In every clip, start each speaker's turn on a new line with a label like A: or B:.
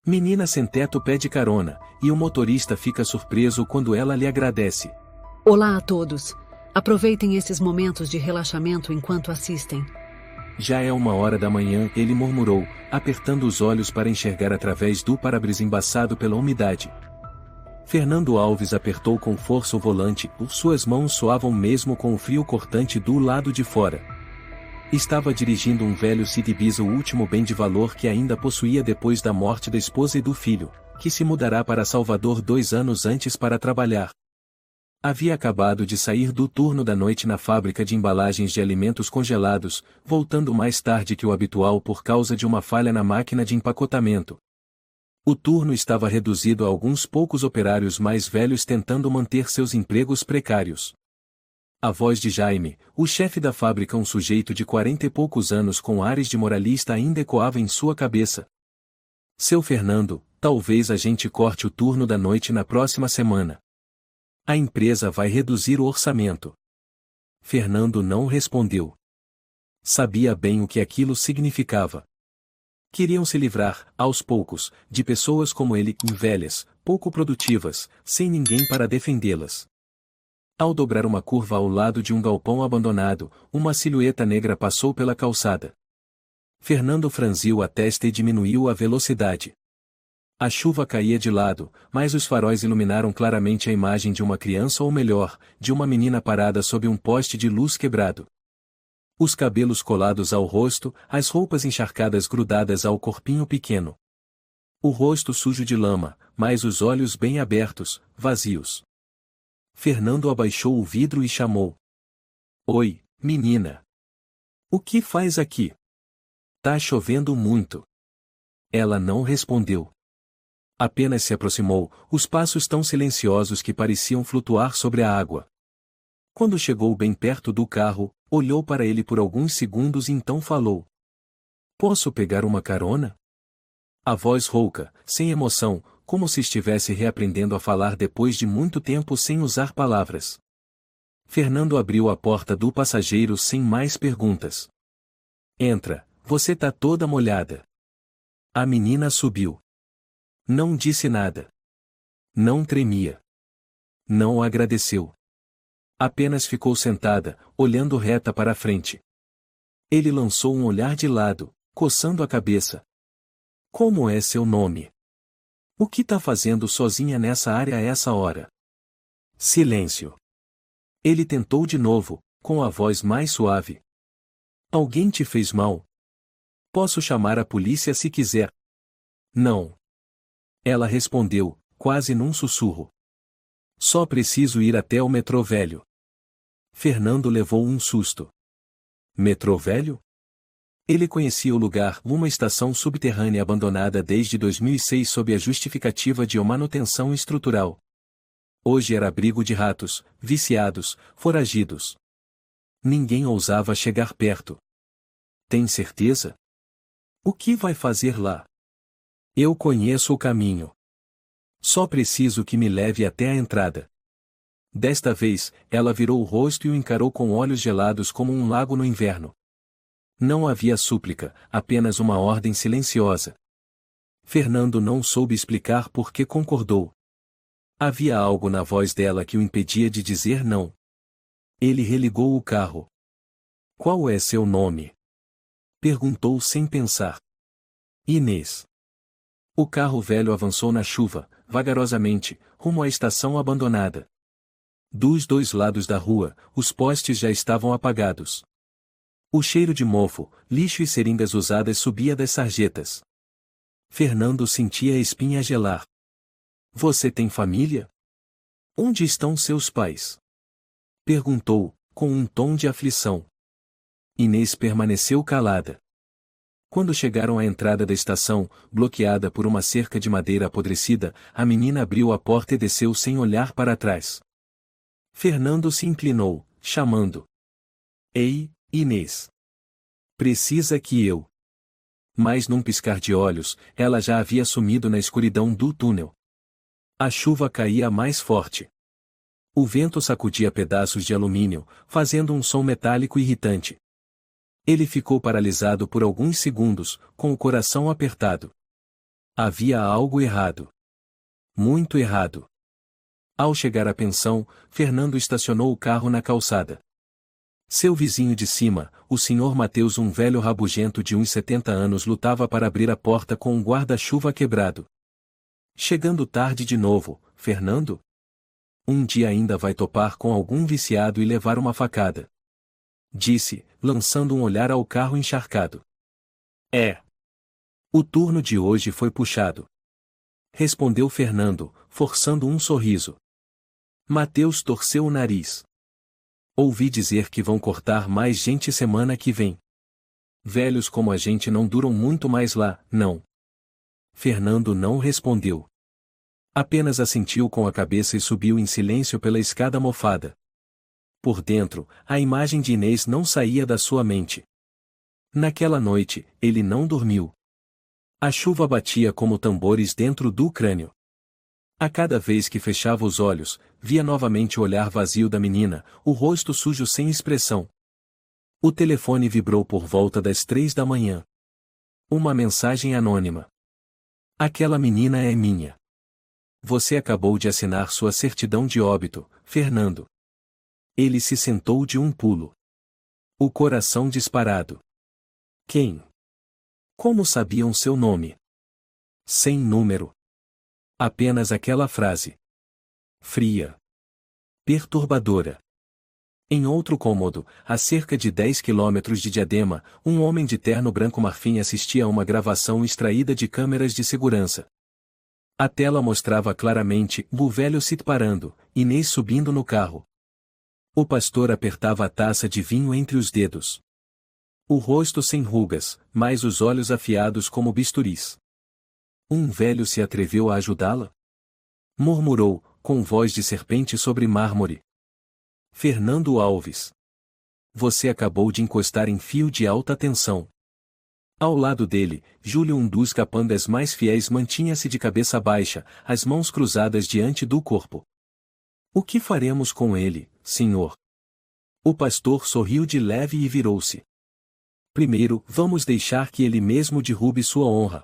A: Menina sem teto pede carona, e o motorista fica surpreso quando ela lhe agradece.
B: Olá a todos. Aproveitem esses momentos de relaxamento enquanto assistem.
A: Já é 1h da manhã, ele murmurou, apertando os olhos para enxergar através do para-brisa embaçado pela umidade. Fernando Alves apertou com força o volante, suas mãos soavam mesmo com o frio cortante do lado de fora. Estava dirigindo um velho City Ibiza, o último bem de valor que ainda possuía depois da morte da esposa e do filho, que se mudará para Salvador 2 anos antes para trabalhar. Havia acabado de sair do turno da noite na fábrica de embalagens de alimentos congelados, voltando mais tarde que o habitual por causa de uma falha na máquina de empacotamento. O turno estava reduzido a alguns poucos operários mais velhos tentando manter seus empregos precários. A voz de Jaime, o chefe da fábrica, um sujeito de 40 e poucos anos com ares de moralista, ainda ecoava em sua cabeça. Seu Fernando, talvez a gente corte o turno da noite na próxima semana. A empresa vai reduzir o orçamento. Fernando não respondeu. Sabia bem o que aquilo significava. Queriam se livrar, aos poucos, de pessoas como ele, velhas, pouco produtivas, sem ninguém para defendê-las. Ao dobrar uma curva ao lado de um galpão abandonado, uma silhueta negra passou pela calçada. Fernando franziu a testa e diminuiu a velocidade. A chuva caía de lado, mas os faróis iluminaram claramente a imagem de uma criança, ou melhor, de uma menina parada sob um poste de luz quebrado. Os cabelos colados ao rosto, as roupas encharcadas grudadas ao corpinho pequeno. O rosto sujo de lama, mas os olhos bem abertos, vazios. Fernando abaixou o vidro e chamou. Oi, menina. O que faz aqui? Tá chovendo muito. Ela não respondeu. Apenas se aproximou, os passos tão silenciosos que pareciam flutuar sobre a água. Quando chegou bem perto do carro, olhou para ele por alguns segundos e então falou. Posso pegar uma carona? A voz rouca, sem emoção, como se estivesse reaprendendo a falar depois de muito tempo sem usar palavras. Fernando abriu a porta do passageiro sem mais perguntas. Entra, você tá toda molhada. A menina subiu. Não disse nada. Não tremia. Não agradeceu. Apenas ficou sentada, olhando reta para a frente. Ele lançou um olhar de lado, coçando a cabeça. Como é seu nome? O que tá fazendo sozinha nessa área a essa hora? Silêncio. Ele tentou de novo, com a voz mais suave. Alguém te fez mal? Posso chamar a polícia se quiser. Não. Ela respondeu, quase num sussurro. Só preciso ir até o metrô velho. Fernando levou um susto. Metrô velho? Ele conhecia o lugar, uma estação subterrânea abandonada desde 2006 sob a justificativa de manutenção estrutural. Hoje era abrigo de ratos, viciados, foragidos. Ninguém ousava chegar perto. Tem certeza? O que vai fazer lá? Eu conheço o caminho. Só preciso que me leve até a entrada. Desta vez, ela virou o rosto e o encarou com olhos gelados como um lago no inverno. Não havia súplica, apenas uma ordem silenciosa. Fernando não soube explicar por que concordou. Havia algo na voz dela que o impedia de dizer não. Ele religou o carro. Qual é seu nome? Perguntou sem pensar. Inês. O carro velho avançou na chuva, vagarosamente, rumo à estação abandonada. Dos dois lados da rua, os postes já estavam apagados. O cheiro de mofo, lixo e seringas usadas subia das sarjetas. Fernando sentia a espinha gelar. Você tem família? Onde estão seus pais? Perguntou, com um tom de aflição. Inês permaneceu calada. Quando chegaram à entrada da estação, bloqueada por uma cerca de madeira apodrecida, a menina abriu a porta e desceu sem olhar para trás. Fernando se inclinou, chamando. Ei, Inês. Precisa que eu... Mas num piscar de olhos, ela já havia sumido na escuridão do túnel. A chuva caía mais forte. O vento sacudia pedaços de alumínio, fazendo um som metálico irritante. Ele ficou paralisado por alguns segundos, com o coração apertado. Havia algo errado. Muito errado. Ao chegar à pensão, Fernando estacionou o carro na calçada. Seu vizinho de cima, o Sr. Mateus, um velho rabugento de uns 70 anos, lutava para abrir a porta com um guarda-chuva quebrado. Chegando tarde de novo, Fernando? Um dia ainda vai topar com algum viciado e levar uma facada. Disse, lançando um olhar ao carro encharcado. É. O turno de hoje foi puxado. Respondeu Fernando, forçando um sorriso. Mateus torceu o nariz. Ouvi dizer que vão cortar mais gente semana que vem. Velhos como a gente não duram muito mais lá, não. Fernando não respondeu. Apenas assentiu com a cabeça e subiu em silêncio pela escada mofada. Por dentro, a imagem de Inês não saía da sua mente. Naquela noite, ele não dormiu. A chuva batia como tambores dentro do crânio. A cada vez que fechava os olhos, via novamente o olhar vazio da menina, o rosto sujo sem expressão. O telefone vibrou por volta das 3 da manhã. Uma mensagem anônima. Aquela menina é minha. Você acabou de assinar sua certidão de óbito, Fernando. Ele se sentou de um pulo. O coração disparado. Quem? Como sabiam seu nome? Sem número. Apenas aquela frase. Fria. Perturbadora. Em outro cômodo, a cerca de 10 quilômetros de Diadema, um homem de terno branco marfim assistia a uma gravação extraída de câmeras de segurança. A tela mostrava claramente o velho se parando, Inês subindo no carro. O pastor apertava a taça de vinho entre os dedos. O rosto sem rugas, mas os olhos afiados como bisturis. Um velho se atreveu a ajudá-la? Murmurou, com voz de serpente sobre mármore. Fernando Alves. Você acabou de encostar em fio de alta tensão. Ao lado dele, Júlio, um dos capangas mais fiéis, mantinha-se de cabeça baixa, as mãos cruzadas diante do corpo. O que faremos com ele, senhor? O pastor sorriu de leve e virou-se. Primeiro, vamos deixar que ele mesmo derrube sua honra.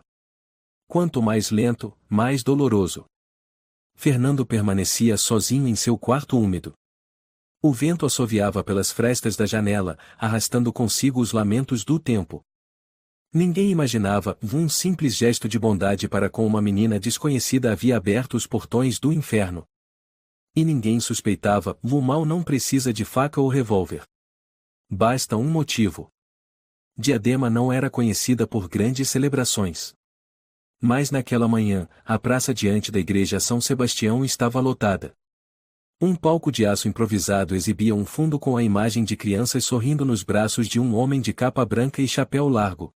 A: Quanto mais lento, mais doloroso. Fernando permanecia sozinho em seu quarto úmido. O vento assoviava pelas frestas da janela, arrastando consigo os lamentos do tempo. Ninguém imaginava um simples gesto de bondade para com uma menina desconhecida havia aberto os portões do inferno. E ninguém suspeitava, o mal não precisa de faca ou revólver. Basta um motivo. Diadema não era conhecida por grandes celebrações. Mas naquela manhã, a praça diante da igreja São Sebastião estava lotada. Um palco de aço improvisado exibia um fundo com a imagem de crianças sorrindo nos braços de um homem de capa branca e chapéu largo.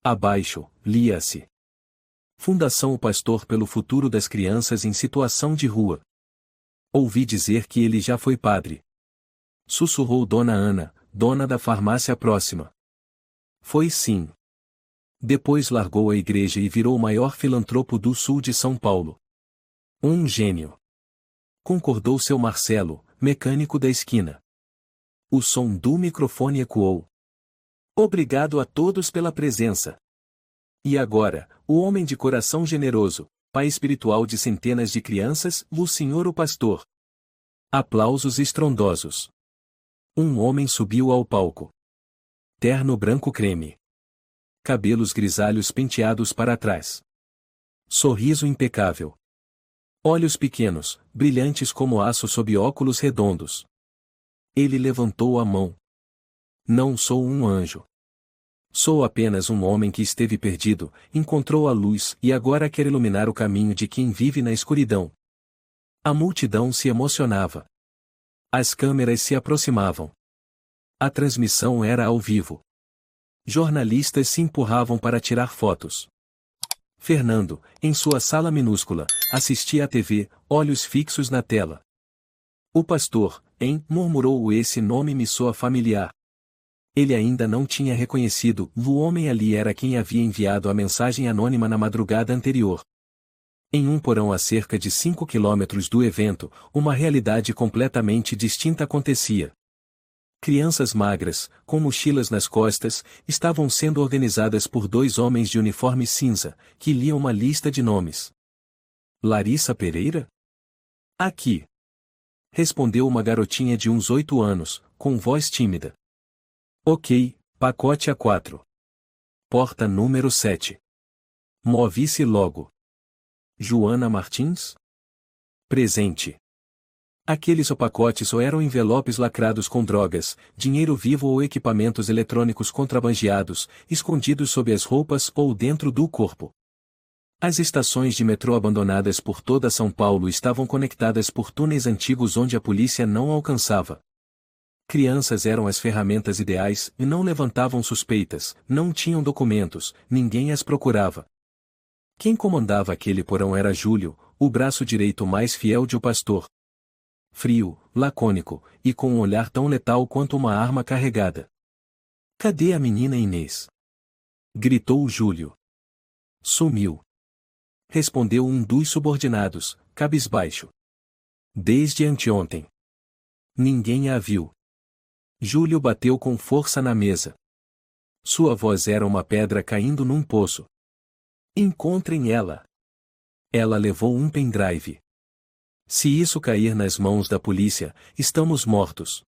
A: Abaixo, lia-se: Fundação O Pastor pelo Futuro das Crianças em Situação de Rua. Ouvi dizer que ele já foi padre. Sussurrou Dona Ana, dona da farmácia próxima. Foi sim. Depois largou a igreja e virou o maior filantropo do sul de São Paulo. Um gênio. Concordou seu Marcelo, mecânico da esquina. O som do microfone ecoou. Obrigado a todos pela presença. E agora, o homem de coração generoso, pai espiritual de centenas de crianças, o senhor o pastor. Aplausos estrondosos. Um homem subiu ao palco. Terno branco creme. Cabelos grisalhos penteados para trás. Sorriso impecável. Olhos pequenos, brilhantes como aço sob óculos redondos. Ele levantou a mão. Não sou um anjo. Sou apenas um homem que esteve perdido, encontrou a luz e agora quer iluminar o caminho de quem vive na escuridão. A multidão se emocionava. As câmeras se aproximavam. A transmissão era ao vivo. Jornalistas se empurravam para tirar fotos. Fernando, em sua sala minúscula, assistia à TV, olhos fixos na tela. O pastor, murmurou, esse nome me soa familiar. Ele ainda não tinha reconhecido, o homem ali era quem havia enviado a mensagem anônima na madrugada anterior. Em um porão a cerca de 5 quilômetros do evento, uma realidade completamente distinta acontecia. Crianças magras, com mochilas nas costas, estavam sendo organizadas por dois homens de uniforme cinza, que liam uma lista de nomes. Larissa Pereira? Aqui. Respondeu uma garotinha de uns 8 anos, com voz tímida. Ok, pacote A4. Porta número 7. Move-se logo. Joana Martins? Presente. Aqueles pacotes ou eram envelopes lacrados com drogas, dinheiro vivo ou equipamentos eletrônicos contrabandeados, escondidos sob as roupas ou dentro do corpo. As estações de metrô abandonadas por toda São Paulo estavam conectadas por túneis antigos onde a polícia não alcançava. Crianças eram as ferramentas ideais e não levantavam suspeitas, não tinham documentos, ninguém as procurava. Quem comandava aquele porão era Júlio, o braço direito mais fiel de o pastor. Frio, lacônico, e com um olhar tão letal quanto uma arma carregada. Cadê a menina Inês? Gritou Júlio. Sumiu. Respondeu um dos subordinados, cabisbaixo. Desde anteontem. Ninguém a viu. Júlio bateu com força na mesa. Sua voz era uma pedra caindo num poço. Encontrem ela. Ela levou um pendrive. Se isso cair nas mãos da polícia, estamos mortos.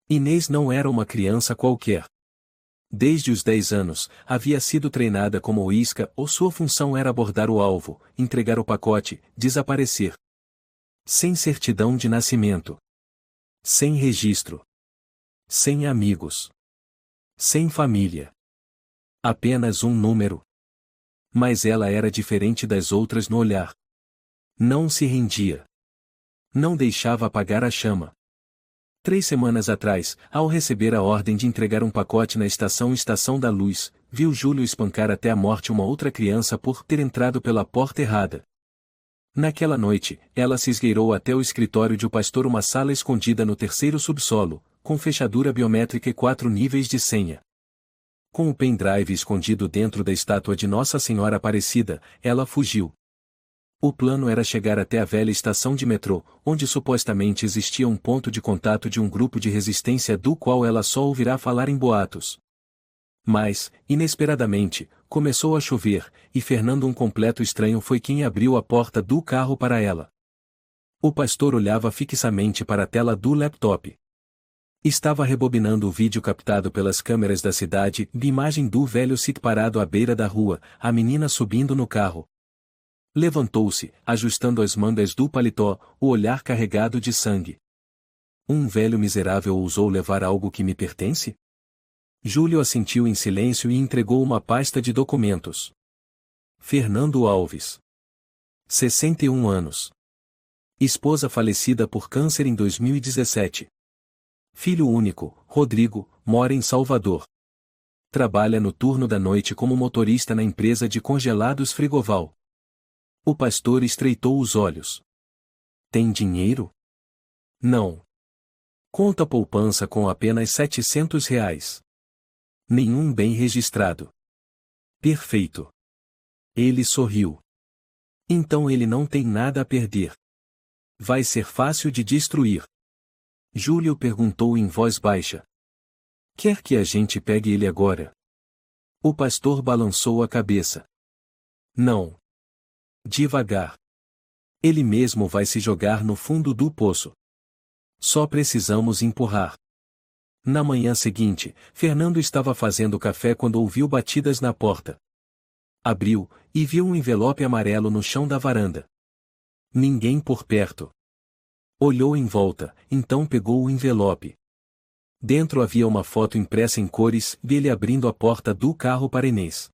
A: Inês não era uma criança qualquer. Desde os 10 anos, havia sido treinada como isca ou sua função era abordar o alvo, entregar o pacote, desaparecer. Sem certidão de nascimento. Sem registro. Sem amigos. Sem família. Apenas um número. Mas ela era diferente das outras no olhar. Não se rendia. Não deixava apagar a chama. 3 semanas atrás, ao receber a ordem de entregar um pacote na Estação da Luz, viu Júlio espancar até a morte uma outra criança por ter entrado pela porta errada. Naquela noite, ela se esgueirou até o escritório de o pastor, uma sala escondida no 3º subsolo, com fechadura biométrica e 4 níveis de senha. Com o pendrive escondido dentro da estátua de Nossa Senhora Aparecida, ela fugiu. O plano era chegar até a velha estação de metrô, onde supostamente existia um ponto de contato de um grupo de resistência do qual ela só ouvirá falar em boatos. Mas, inesperadamente, começou a chover, e Fernando, um completo estranho, foi quem abriu a porta do carro para ela. O pastor olhava fixamente para a tela do laptop. Estava rebobinando o vídeo captado pelas câmeras da cidade, de imagem do velho Cid parado à beira da rua, a menina subindo no carro. Levantou-se, ajustando as mangas do paletó, o olhar carregado de sangue. Um velho miserável ousou levar algo que me pertence? Júlio assentiu em silêncio e entregou uma pasta de documentos. Fernando Alves. 61 anos. Esposa falecida por câncer em 2017. Filho único, Rodrigo, mora em Salvador. Trabalha no turno da noite como motorista na empresa de congelados Frigoval. O pastor estreitou os olhos. Tem dinheiro? Não. Conta poupança com apenas R$ 700. Nenhum bem registrado. Perfeito. Ele sorriu. Então ele não tem nada a perder. Vai ser fácil de destruir. Júlio perguntou em voz baixa. Quer que a gente pegue ele agora? O pastor balançou a cabeça. Não. Devagar. Ele mesmo vai se jogar no fundo do poço. Só precisamos empurrar. Na manhã seguinte, Fernando estava fazendo café quando ouviu batidas na porta. Abriu, e viu um envelope amarelo no chão da varanda. Ninguém por perto. Olhou em volta, então pegou o envelope. Dentro havia uma foto impressa em cores dele abrindo a porta do carro para Inês.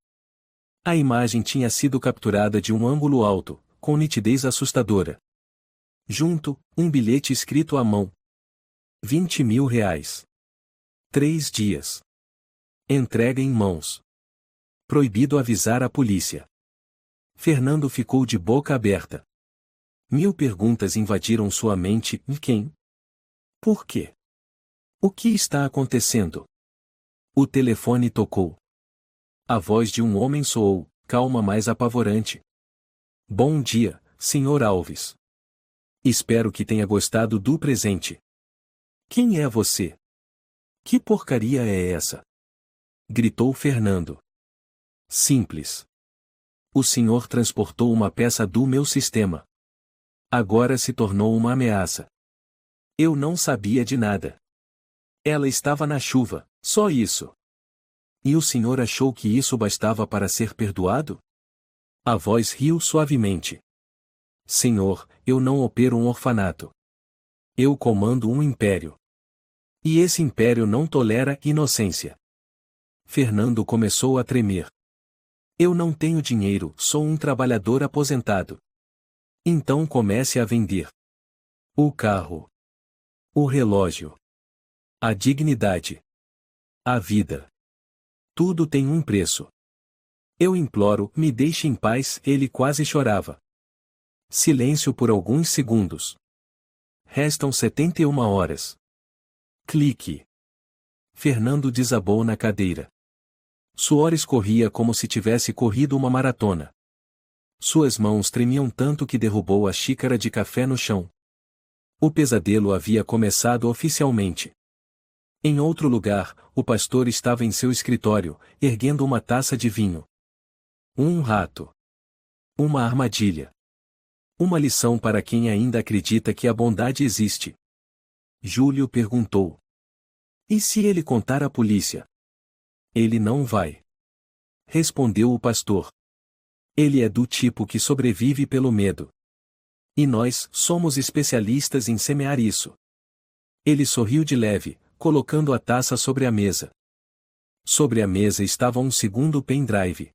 A: A imagem tinha sido capturada de um ângulo alto, com nitidez assustadora. Junto, um bilhete escrito à mão. R$ 20.000. 3 dias. Entrega em mãos. Proibido avisar a polícia. Fernando ficou de boca aberta. 1000 perguntas invadiram sua mente. Quem? Por quê? O que está acontecendo? O telefone tocou. A voz de um homem soou, calma mas apavorante. Bom dia, Sr. Alves. Espero que tenha gostado do presente. Quem é você? Que porcaria é essa? Gritou Fernando. Simples. O senhor transportou uma peça do meu sistema. Agora se tornou uma ameaça. Eu não sabia de nada. Ela estava na chuva, só isso. E o senhor achou que isso bastava para ser perdoado? A voz riu suavemente. Senhor, eu não opero um orfanato. Eu comando um império. E esse império não tolera inocência. Fernando começou a tremer. Eu não tenho dinheiro, sou um trabalhador aposentado. Então comece a vender. O carro. O relógio. A dignidade. A vida. Tudo tem um preço. Eu imploro, me deixe em paz, ele quase chorava. Silêncio por alguns segundos. Restam 71 horas. Clique. Fernando desabou na cadeira. Suor escorria como se tivesse corrido uma maratona. Suas mãos tremiam tanto que derrubou a xícara de café no chão. O pesadelo havia começado oficialmente. Em outro lugar, o pastor estava em seu escritório, erguendo uma taça de vinho. Um rato. Uma armadilha. Uma lição para quem ainda acredita que a bondade existe. Júlio perguntou. E se ele contar à polícia? Ele não vai. Respondeu o pastor. Ele é do tipo que sobrevive pelo medo. E nós somos especialistas em semear isso. Ele sorriu de leve, colocando a taça sobre a mesa. Sobre a mesa estava um segundo pendrive.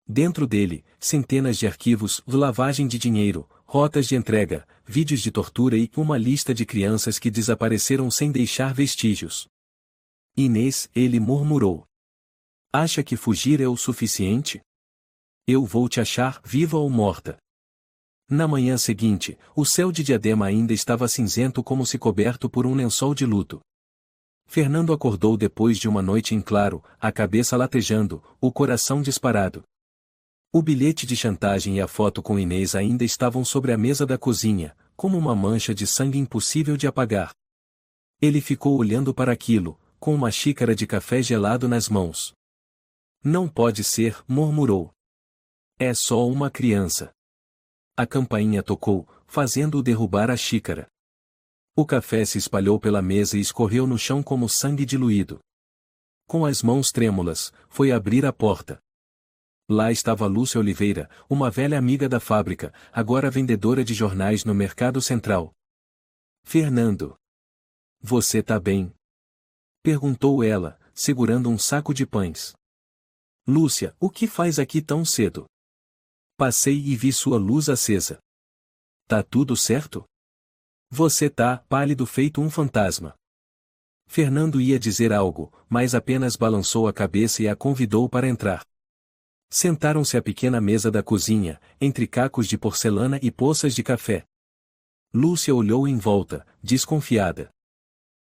A: Dentro dele, centenas de arquivos, lavagem de dinheiro, rotas de entrega, vídeos de tortura e uma lista de crianças que desapareceram sem deixar vestígios. Inês, ele murmurou. Acha que fugir é o suficiente? Eu vou te achar, viva ou morta. Na manhã seguinte, o céu de Diadema ainda estava cinzento como se coberto por um lençol de luto. Fernando acordou depois de uma noite em claro, a cabeça latejando, o coração disparado. O bilhete de chantagem e a foto com Inês ainda estavam sobre a mesa da cozinha, como uma mancha de sangue impossível de apagar. Ele ficou olhando para aquilo, com uma xícara de café gelado nas mãos. Não pode ser, murmurou. É só uma criança. A campainha tocou, fazendo-o derrubar a xícara. O café se espalhou pela mesa e escorreu no chão como sangue diluído. Com as mãos trêmulas, foi abrir a porta. Lá estava Lúcia Oliveira, uma velha amiga da fábrica, agora vendedora de jornais no Mercado Central. Fernando. Você tá bem? Perguntou ela, segurando um saco de pães. Lúcia, o que faz aqui tão cedo? Passei e vi sua luz acesa. Tá tudo certo? Você tá pálido feito um fantasma. Fernando ia dizer algo, mas apenas balançou a cabeça e a convidou para entrar. Sentaram-se à pequena mesa da cozinha, entre cacos de porcelana e poças de café. Lúcia olhou em volta, desconfiada.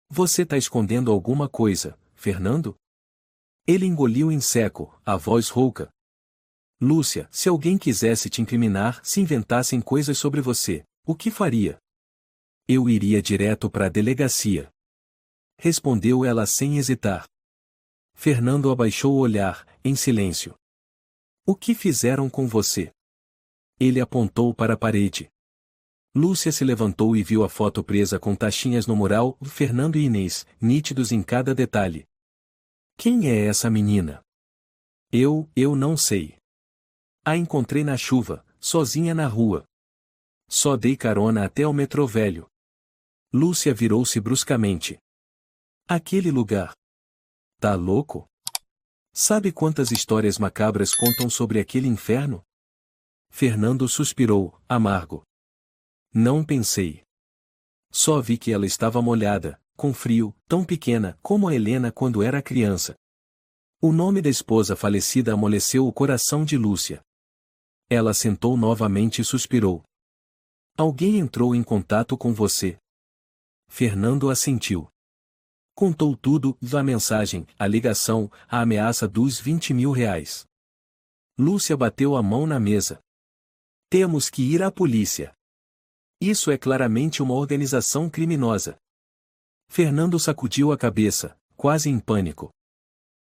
A: Você tá escondendo alguma coisa, Fernando? Ele engoliu em seco, a voz rouca. Lúcia, se alguém quisesse te incriminar, se inventassem coisas sobre você, o que faria? Eu iria direto para a delegacia. Respondeu ela sem hesitar. Fernando abaixou o olhar, em silêncio. O que fizeram com você? Ele apontou para a parede. Lúcia se levantou e viu a foto presa com taxinhas no mural, Fernando e Inês, nítidos em cada detalhe. Quem é essa menina? Eu não sei. A encontrei na chuva, sozinha na rua. Só dei carona até o metrô velho. Lúcia virou-se bruscamente. Aquele lugar. Tá louco? Sabe quantas histórias macabras contam sobre aquele inferno? Fernando suspirou, amargo. Não pensei. Só vi que ela estava molhada, com frio, tão pequena como a Helena quando era criança. O nome da esposa falecida amoleceu o coração de Lúcia. Ela sentou novamente e suspirou. Alguém entrou em contato com você? Fernando assentiu. Contou tudo, a mensagem, a ligação, a ameaça dos 20 mil reais. Lúcia bateu a mão na mesa. Temos que ir à polícia. Isso é claramente uma organização criminosa. Fernando sacudiu a cabeça, quase em pânico.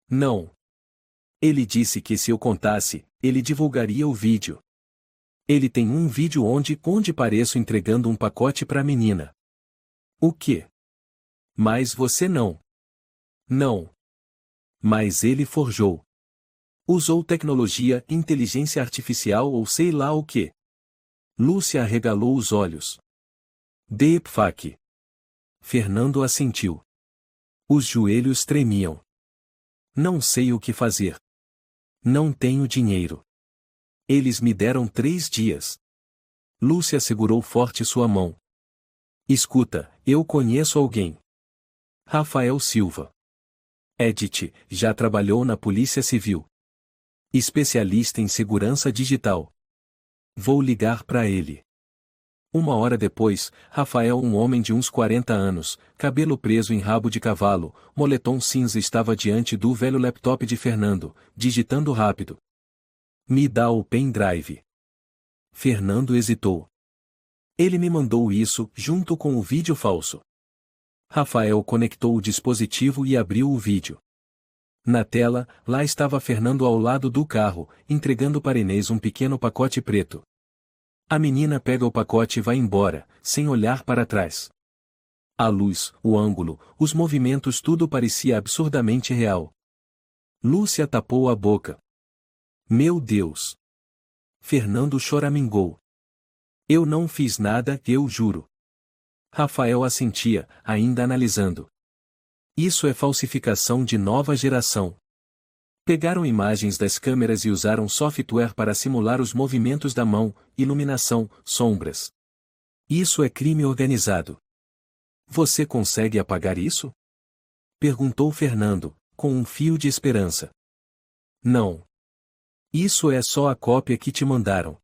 A: Não. Ele disse que se eu contasse, ele divulgaria o vídeo. Ele tem um vídeo onde pareço entregando um pacote para a menina. O quê? Mas você não. Não. Mas ele forjou. Usou tecnologia, inteligência artificial ou sei lá o quê. Lúcia arregalou os olhos. Deepfake. Fernando assentiu. Os joelhos tremiam. Não sei o que fazer. Não tenho dinheiro. Eles me deram 3 dias. Lúcia segurou forte sua mão. Escuta, eu conheço alguém. Rafael Silva. Edit, já trabalhou na Polícia Civil. Especialista em segurança digital. Vou ligar para ele. 1 hora depois, Rafael, um homem de uns 40 anos, cabelo preso em rabo de cavalo, moletom cinza, estava diante do velho laptop de Fernando, digitando rápido. Me dá o pendrive. Fernando hesitou. Ele me mandou isso, junto com o vídeo falso. Rafael conectou o dispositivo e abriu o vídeo. Na tela, lá estava Fernando ao lado do carro, entregando para Inês um pequeno pacote preto. A menina pega o pacote e vai embora, sem olhar para trás. A luz, o ângulo, os movimentos, tudo parecia absurdamente real. Lúcia tapou a boca. Meu Deus! Fernando choramingou. Eu não fiz nada, eu juro. Rafael assentia, ainda analisando. Isso é falsificação de nova geração. Pegaram imagens das câmeras e usaram software para simular os movimentos da mão, iluminação, sombras. Isso é crime organizado. Você consegue apagar isso? Perguntou Fernando, com um fio de esperança. Não. Isso é só a cópia que te mandaram.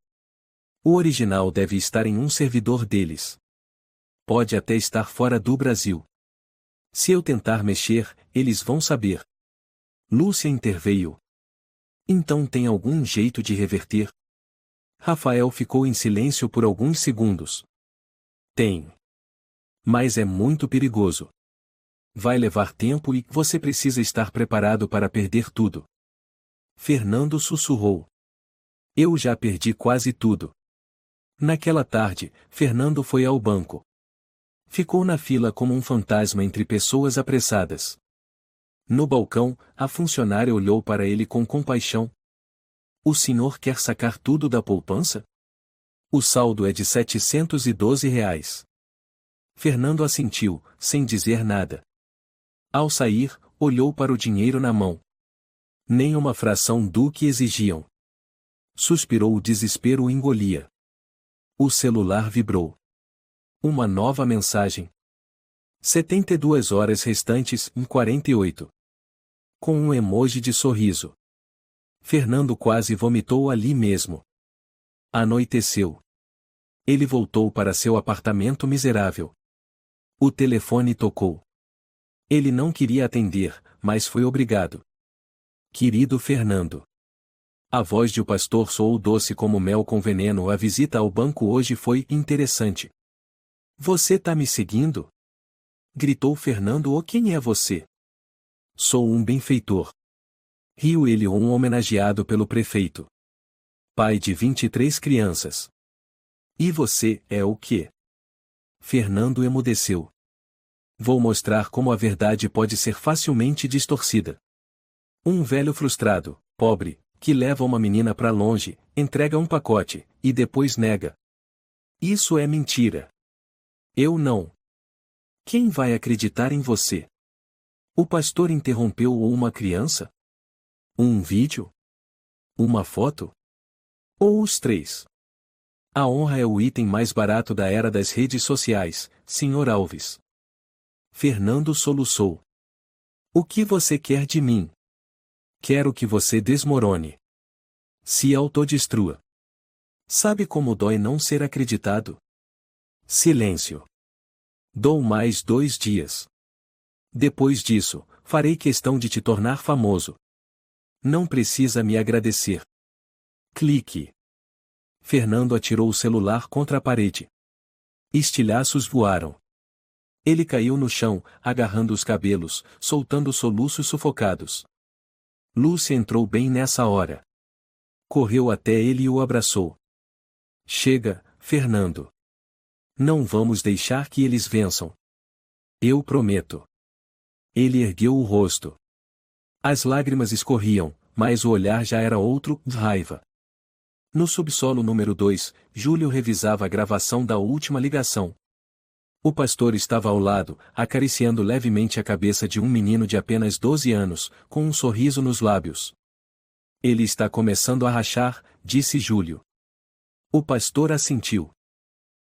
A: O original deve estar em um servidor deles. Pode até estar fora do Brasil. Se eu tentar mexer, eles vão saber. Lúcia interveio. Então tem algum jeito de reverter? Rafael ficou em silêncio por alguns segundos. Tem. Mas é muito perigoso. Vai levar tempo e você precisa estar preparado para perder tudo. Fernando sussurrou. Eu já perdi quase tudo. Naquela tarde, Fernando foi ao banco. Ficou na fila como um fantasma entre pessoas apressadas. No balcão, a funcionária olhou para ele com compaixão. O senhor quer sacar tudo da poupança? O saldo é de R$ 712. Fernando assentiu, sem dizer nada. Ao sair, olhou para o dinheiro na mão. Nem uma fração do que exigiam. Suspirou, o desespero o engolia. O celular vibrou. Uma nova mensagem. 72 horas restantes em 48. Com um emoji de sorriso. Fernando quase vomitou ali mesmo. Anoiteceu. Ele voltou para seu apartamento miserável. O telefone tocou. Ele não queria atender, mas foi obrigado. Querido Fernando. A voz de o pastor soou doce como mel com veneno. A visita ao banco hoje foi interessante. Você tá me seguindo? Gritou Fernando. Oh, quem é você? Sou um benfeitor. Riu ele, um homenageado pelo prefeito. Pai de 23 crianças. E você, é o quê? Fernando emudeceu. Vou mostrar como a verdade pode ser facilmente distorcida. Um velho frustrado, pobre, que leva uma menina para longe, entrega um pacote, e depois nega. Isso é mentira. Eu não. Quem vai acreditar em você? O pastor interrompeu. Ou uma criança? Um vídeo? Uma foto? Ou os 3? A honra é o item mais barato da era das redes sociais, Sr. Alves. Fernando soluçou. O que você quer de mim? Quero que você desmorone. Se autodestrua. Sabe como dói não ser acreditado? Silêncio. Dou mais 2 dias. Depois disso, farei questão de te tornar famoso. Não precisa me agradecer. Clique. Fernando atirou o celular contra a parede. Estilhaços voaram. Ele caiu no chão, agarrando os cabelos, soltando soluços sufocados. Lúcia entrou bem nessa hora. Correu até ele e o abraçou. Chega, Fernando. Não vamos deixar que eles vençam. Eu prometo. Ele ergueu o rosto. As lágrimas escorriam, mas o olhar já era outro, de raiva. No subsolo número 2, Júlio revisava a gravação da última ligação. O pastor estava ao lado, acariciando levemente a cabeça de um menino de apenas 12 anos, com um sorriso nos lábios. Ele está começando a rachar, disse Júlio. O pastor assentiu.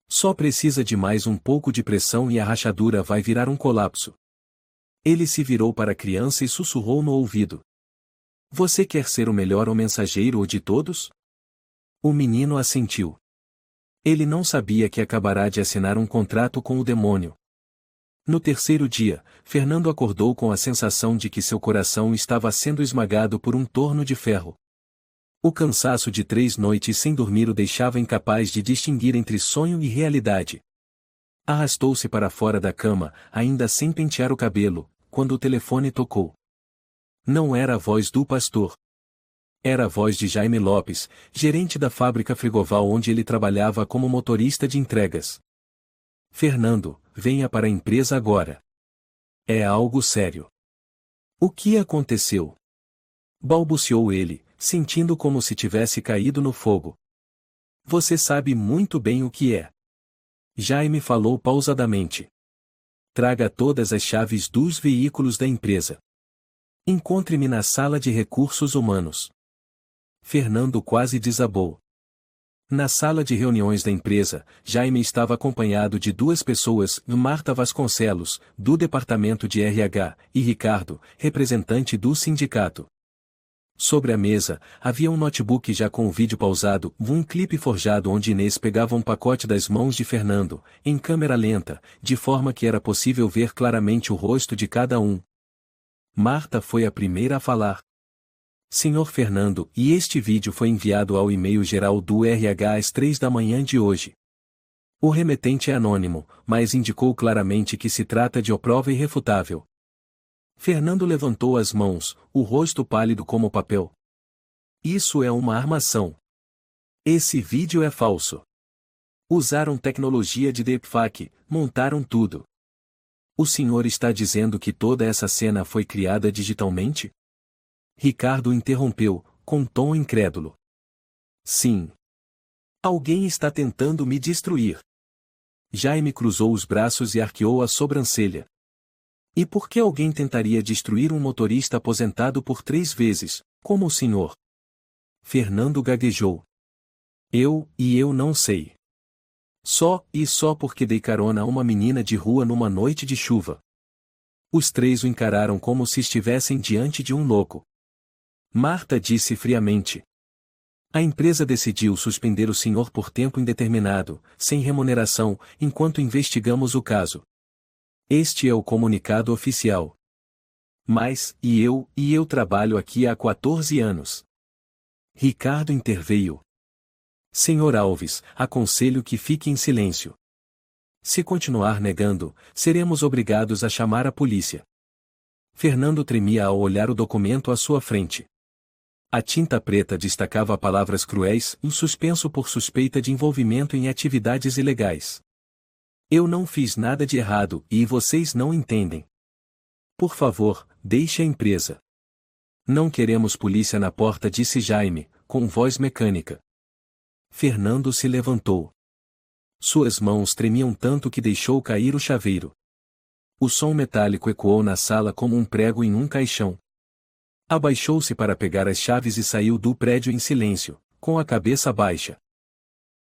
A: Só precisa de mais um pouco de pressão e a rachadura vai virar um colapso. Ele se virou para a criança e sussurrou no ouvido. Você quer ser o melhor ou mensageiro de todos? O menino assentiu. Ele não sabia que acabará de assinar um contrato com o demônio. No terceiro dia, Fernando acordou com a sensação de que seu coração estava sendo esmagado por um torno de ferro. O cansaço de 3 noites sem dormir o deixava incapaz de distinguir entre sonho e realidade. Arrastou-se para fora da cama, ainda sem pentear o cabelo, quando o telefone tocou. Não era a voz do pastor. Era a voz de Jaime Lopes, gerente da fábrica Frigoval onde ele trabalhava como motorista de entregas. Fernando, venha para a empresa agora. É algo sério. O que aconteceu? Balbuciou ele, sentindo como se tivesse caído no fogo. Você sabe muito bem o que é. Jaime falou pausadamente. Traga todas as chaves dos veículos da empresa. Encontre-me na sala de recursos humanos. Fernando quase desabou. Na sala de reuniões da empresa, Jaime estava acompanhado de 2 pessoas, Marta Vasconcelos, do departamento de RH, e Ricardo, representante do sindicato. Sobre a mesa, havia um notebook já com o vídeo pausado, um clipe forjado onde Inês pegava um pacote das mãos de Fernando, em câmera lenta, de forma que era possível ver claramente o rosto de cada um. Marta foi a primeira a falar. Senhor Fernando, e este vídeo foi enviado ao e-mail geral do RH às 3 da manhã de hoje. O remetente é anônimo, mas indicou claramente que se trata de prova irrefutável. Fernando levantou as mãos, o rosto pálido como papel. Isso é uma armação. Esse vídeo é falso. Usaram tecnologia de deepfake, montaram tudo. O senhor está dizendo que toda essa cena foi criada digitalmente? Ricardo interrompeu, com tom incrédulo. Sim. Alguém está tentando me destruir. Jaime cruzou os braços e arqueou a sobrancelha. E por que alguém tentaria destruir um motorista aposentado por 3 vezes, como o senhor? Fernando gaguejou. Eu não sei. Só porque dei carona a uma menina de rua numa noite de chuva. Os 3 o encararam como se estivessem diante de um louco. Marta disse friamente. A empresa decidiu suspender o senhor por tempo indeterminado, sem remuneração, enquanto investigamos o caso. Este é o comunicado oficial. Mas, eu trabalho aqui há 14 anos. Ricardo interveio. Senhor Alves, aconselho que fique em silêncio. Se continuar negando, seremos obrigados a chamar a polícia. Fernando tremia ao olhar o documento à sua frente. A tinta preta destacava palavras cruéis, em suspenso por suspeita de envolvimento em atividades ilegais. Eu não fiz nada de errado, e vocês não entendem. Por favor, deixe a empresa. Não queremos polícia na porta, disse Jaime, com voz mecânica. Fernando se levantou. Suas mãos tremiam tanto que deixou cair o chaveiro. O som metálico ecoou na sala como um prego em um caixão. Abaixou-se para pegar as chaves e saiu do prédio em silêncio, com a cabeça baixa.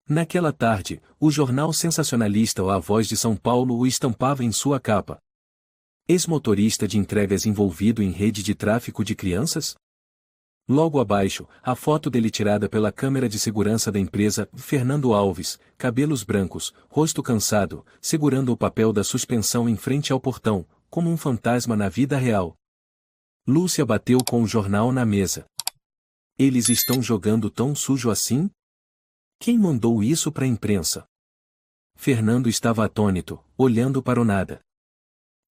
A: Naquela tarde, o jornal sensacionalista A Voz de São Paulo o estampava em sua capa. Ex-motorista de entregas envolvido em rede de tráfico de crianças? Logo abaixo, a foto dele tirada pela câmera de segurança da empresa, Fernando Alves, cabelos brancos, rosto cansado, segurando o papel da suspensão em frente ao portão, como um fantasma na vida real. Lúcia bateu com o jornal na mesa. Eles estão jogando tão sujo assim? Quem mandou isso para a imprensa? Fernando estava atônito, olhando para o nada.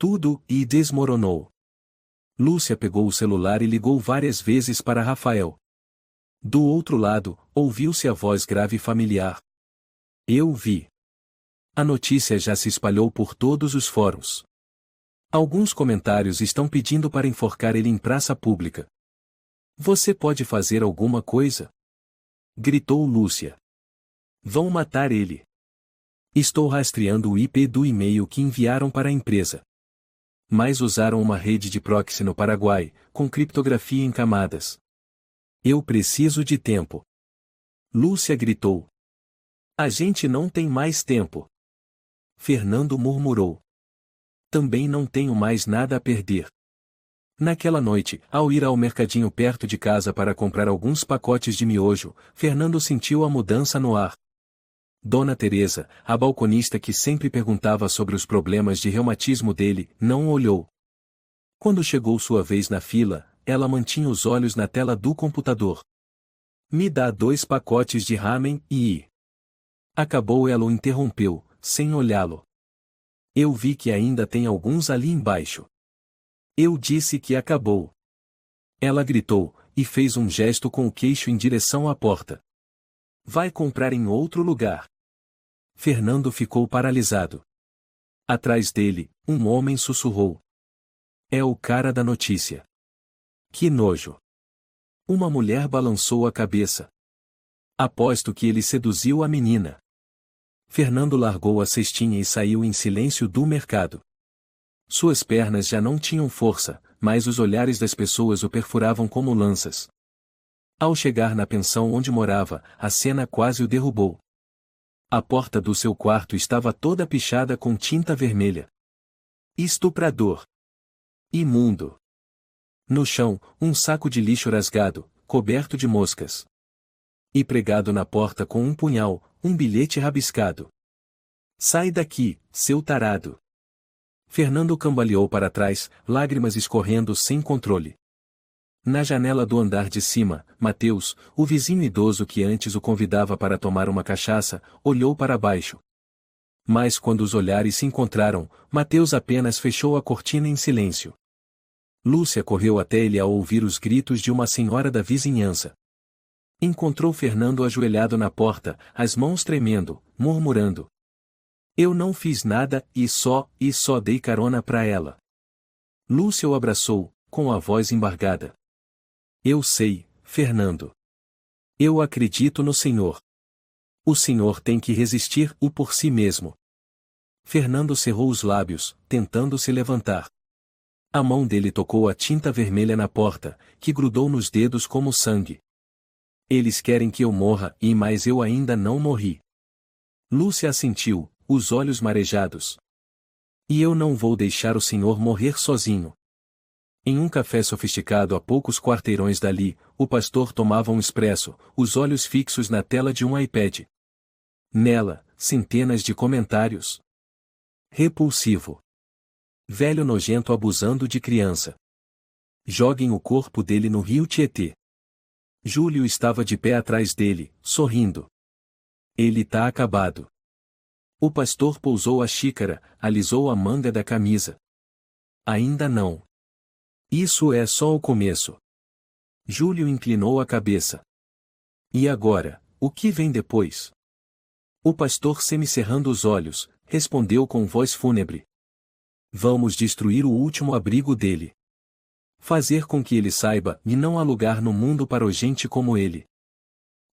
A: tudo e desmoronou. Lúcia pegou o celular e ligou várias vezes para Rafael. Do outro lado, ouviu-se a voz grave e familiar. Eu vi. A notícia já se espalhou por todos os fóruns. Alguns comentários estão pedindo para enforcar ele em praça pública. Você pode fazer alguma coisa? Gritou Lúcia. Vão matar ele. Estou rastreando o IP do e-mail que enviaram para a empresa. Mas usaram uma rede de proxy no Paraguai, com criptografia em camadas. Eu preciso de tempo. Lúcia gritou. A gente não tem mais tempo. Fernando murmurou. Também não tenho mais nada a perder. Naquela noite, ao ir ao mercadinho perto de casa para comprar alguns pacotes de miojo, Fernando sentiu a mudança no ar. Dona Teresa, a balconista que sempre perguntava sobre os problemas de reumatismo dele, não olhou. Quando chegou sua vez na fila, ela mantinha os olhos na tela do computador. Me dá 2 pacotes de ramen e... Acabou, ela o interrompeu, sem olhá-lo. Eu vi que ainda tem alguns ali embaixo. Eu disse que acabou. Ela gritou, e fez um gesto com o queixo em direção à porta. Vai comprar em outro lugar. Fernando ficou paralisado. Atrás dele, um homem sussurrou. É o cara da notícia. Que nojo. Uma mulher balançou a cabeça. Aposto que ele seduziu a menina. Fernando largou a cestinha e saiu em silêncio do mercado. Suas pernas já não tinham força, mas os olhares das pessoas o perfuravam como lanças. Ao chegar na pensão onde morava, a cena quase o derrubou. A porta do seu quarto estava toda pichada com tinta vermelha. Estuprador. Imundo. No chão, um saco de lixo rasgado, coberto de moscas. E pregado na porta com um punhal, um bilhete rabiscado. Sai daqui, seu tarado. Fernando cambaleou para trás, lágrimas escorrendo sem controle. Na janela do andar de cima, Mateus, o vizinho idoso que antes o convidava para tomar uma cachaça, olhou para baixo. Mas quando os olhares se encontraram, Mateus apenas fechou a cortina em silêncio. Lúcia correu até ele ao ouvir os gritos de uma senhora da vizinhança. Encontrou Fernando ajoelhado na porta, as mãos tremendo, murmurando. Eu não fiz nada e só dei carona pra ela. Lúcia o abraçou, com a voz embargada. Eu sei, Fernando. Eu acredito no Senhor. O Senhor tem que resistir-o por si mesmo. Fernando cerrou os lábios, tentando se levantar. A mão dele tocou a tinta vermelha na porta, que grudou nos dedos como sangue. Eles querem que eu morra, mas eu ainda não morri. Lúcia assentiu, os olhos marejados. E eu não vou deixar o senhor morrer sozinho. Em um café sofisticado a poucos quarteirões dali, o pastor tomava um expresso, os olhos fixos na tela de um iPad. Nela, centenas de comentários. Repulsivo. Velho nojento abusando de criança. Joguem o corpo dele no rio Tietê. Júlio estava de pé atrás dele, sorrindo. Ele tá acabado. O pastor pousou a xícara, alisou a manga da camisa. Ainda não. Isso é só o começo. Júlio inclinou a cabeça. E agora, o que vem depois? O pastor, semicerrando os olhos, respondeu com voz fúnebre. Vamos destruir o último abrigo dele. Fazer com que ele saiba e não há lugar no mundo para gente como ele.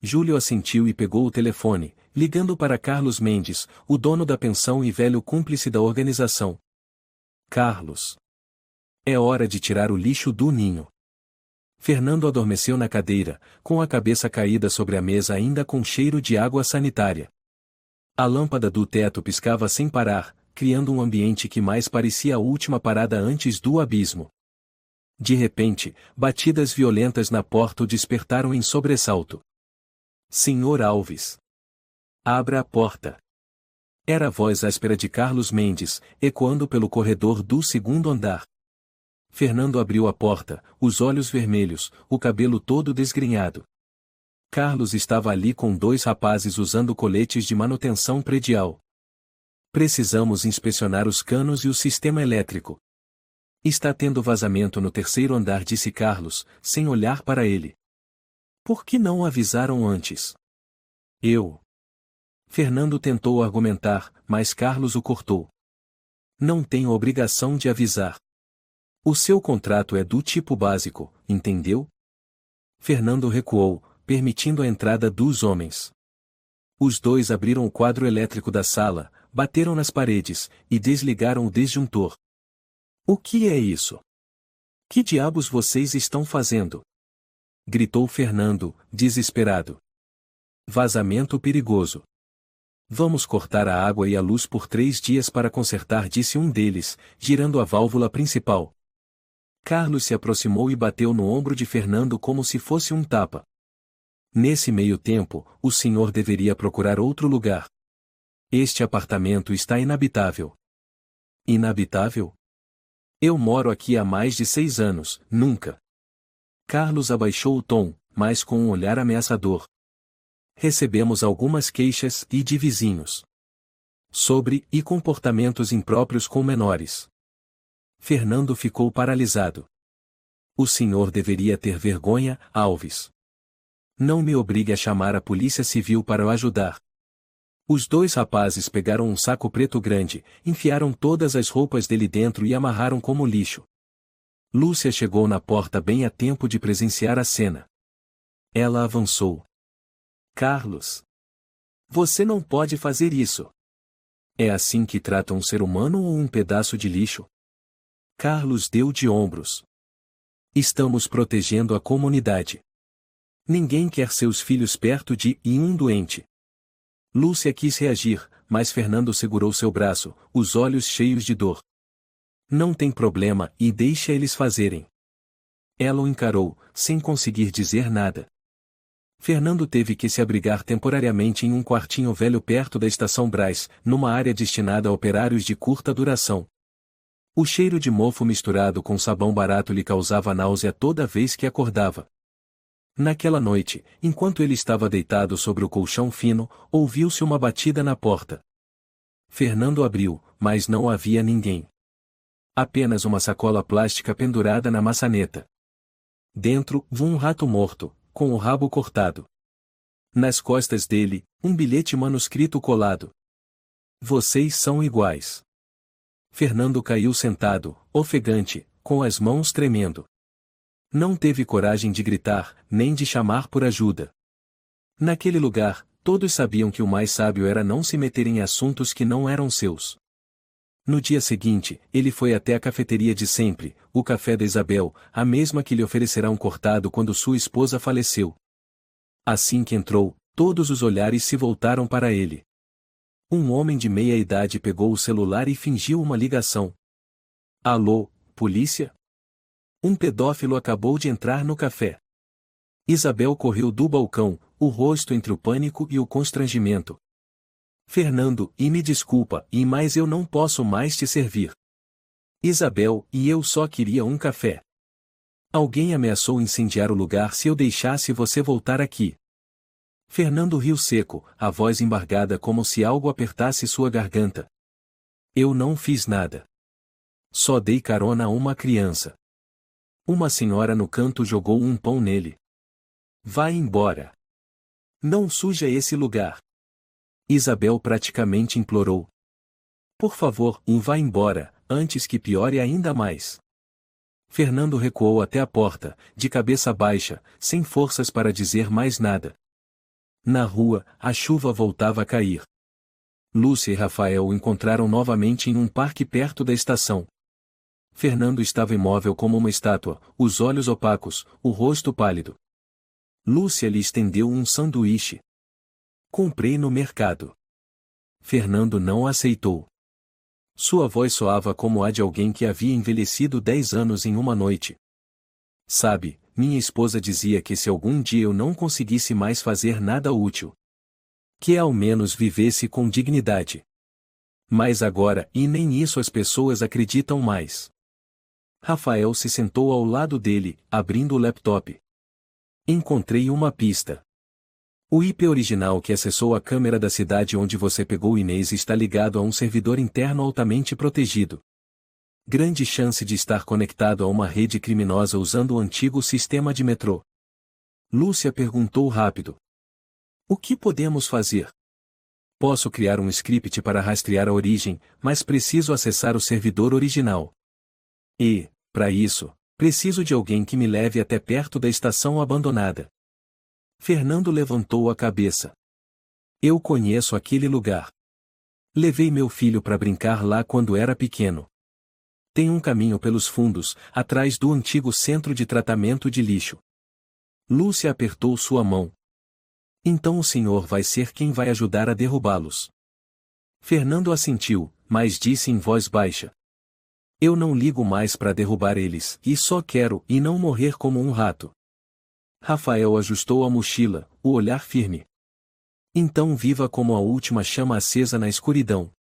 A: Júlio assentiu e pegou o telefone, ligando para Carlos Mendes, o dono da pensão e velho cúmplice da organização. Carlos. É hora de tirar o lixo do ninho. Fernando adormeceu na cadeira, com a cabeça caída sobre a mesa ainda com cheiro de água sanitária. A lâmpada do teto piscava sem parar, criando um ambiente que mais parecia a última parada antes do abismo. De repente, batidas violentas na porta o despertaram em sobressalto. Senhor Alves. Abra a porta. Era a voz áspera de Carlos Mendes, ecoando pelo corredor do segundo andar. Fernando abriu a porta, os olhos vermelhos, o cabelo todo desgrenhado. Carlos estava ali com 2 rapazes usando coletes de manutenção predial. Precisamos inspecionar os canos e o sistema elétrico. Está tendo vazamento no terceiro andar, disse Carlos, sem olhar para ele. Por que não avisaram antes? Fernando tentou argumentar, mas Carlos o cortou. Não tenho obrigação de avisar. O seu contrato é do tipo básico, entendeu? Fernando recuou, permitindo a entrada dos homens. Os dois abriram o quadro elétrico da sala, bateram nas paredes, e desligaram o disjuntor. O que é isso? Que diabos vocês estão fazendo? Gritou Fernando, desesperado. Vazamento perigoso. Vamos cortar a água e a luz por 3 dias para consertar, disse um deles, girando a válvula principal. Carlos se aproximou e bateu no ombro de Fernando como se fosse um tapa. Nesse meio tempo, o senhor deveria procurar outro lugar. Este apartamento está inabitável. Inabitável? Eu moro aqui há mais de 6 anos, nunca. Carlos abaixou o tom, mas com um olhar ameaçador. Recebemos algumas queixas e de vizinhos sobre comportamentos impróprios com menores. Fernando ficou paralisado. O senhor deveria ter vergonha, Alves. Não me obrigue a chamar a polícia civil para o ajudar. Os 2 rapazes pegaram um saco preto grande, enfiaram todas as roupas dele dentro e amarraram como lixo. Lúcia chegou na porta bem a tempo de presenciar a cena. Ela avançou. Carlos. Você não pode fazer isso. É assim que trata um ser humano ou um pedaço de lixo? Carlos deu de ombros. Estamos protegendo a comunidade. Ninguém quer seus filhos perto de um doente. Lúcia quis reagir, mas Fernando segurou seu braço, os olhos cheios de dor. Não tem problema e deixa eles fazerem. Ela o encarou, sem conseguir dizer nada. Fernando teve que se abrigar temporariamente em um quartinho velho perto da estação Brás, numa área destinada a operários de curta duração. O cheiro de mofo misturado com sabão barato lhe causava náusea toda vez que acordava. Naquela noite, enquanto ele estava deitado sobre o colchão fino, ouviu-se uma batida na porta. Fernando abriu, mas não havia ninguém. Apenas uma sacola plástica pendurada na maçaneta. Dentro, um rato morto, com o rabo cortado. Nas costas dele, um bilhete manuscrito colado. Vocês são iguais. Fernando caiu sentado, ofegante, com as mãos tremendo. Não teve coragem de gritar, nem de chamar por ajuda. Naquele lugar, todos sabiam que o mais sábio era não se meter em assuntos que não eram seus. No dia seguinte, ele foi até a cafeteria de sempre, o café da Isabel, a mesma que lhe oferecerá um cortado quando sua esposa faleceu. Assim que entrou, todos os olhares se voltaram para ele. Um homem de meia idade pegou o celular e fingiu uma ligação. Alô, polícia? Um pedófilo acabou de entrar no café. Isabel correu do balcão, o rosto entre o pânico e o constrangimento. Fernando, me desculpa, mas eu não posso mais te servir. Isabel, eu só queria um café. Alguém ameaçou incendiar o lugar se eu deixasse você voltar aqui. Fernando riu seco, a voz embargada como se algo apertasse sua garganta. Eu não fiz nada. Só dei carona a uma criança. Uma senhora no canto jogou um pão nele. Vá embora. Não suja esse lugar. Isabel praticamente implorou. Por favor, vá embora, antes que piore ainda mais. Fernando recuou até a porta, de cabeça baixa, sem forças para dizer mais nada. Na rua, a chuva voltava a cair. Lúcia e Rafael o encontraram novamente em um parque perto da estação. Fernando estava imóvel como uma estátua, os olhos opacos, o rosto pálido. Lúcia lhe estendeu um sanduíche. Comprei no mercado. Fernando não aceitou. Sua voz soava como a de alguém que havia envelhecido 10 anos em uma noite. Sabe, minha esposa dizia que se algum dia eu não conseguisse mais fazer nada útil, que ao menos vivesse com dignidade. Mas agora, nem isso as pessoas acreditam mais. Rafael se sentou ao lado dele, abrindo o laptop. Encontrei uma pista. O IP original que acessou a câmera da cidade onde você pegou Inês está ligado a um servidor interno altamente protegido. Grande chance de estar conectado a uma rede criminosa usando o antigo sistema de metrô. Lúcia perguntou rápido. O que podemos fazer? Posso criar um script para rastrear a origem, mas preciso acessar o servidor original. E, para isso, preciso de alguém que me leve até perto da estação abandonada. Fernando levantou a cabeça. Eu conheço aquele lugar. Levei meu filho para brincar lá quando era pequeno. Tem um caminho pelos fundos, atrás do antigo centro de tratamento de lixo. Lúcia apertou sua mão. Então o senhor vai ser quem vai ajudar a derrubá-los. Fernando assentiu, mas disse em voz baixa. Eu não ligo mais para derrubar eles, e só quero e não morrer como um rato. Rafael ajustou a mochila, o olhar firme. Então viva como a última chama acesa na escuridão.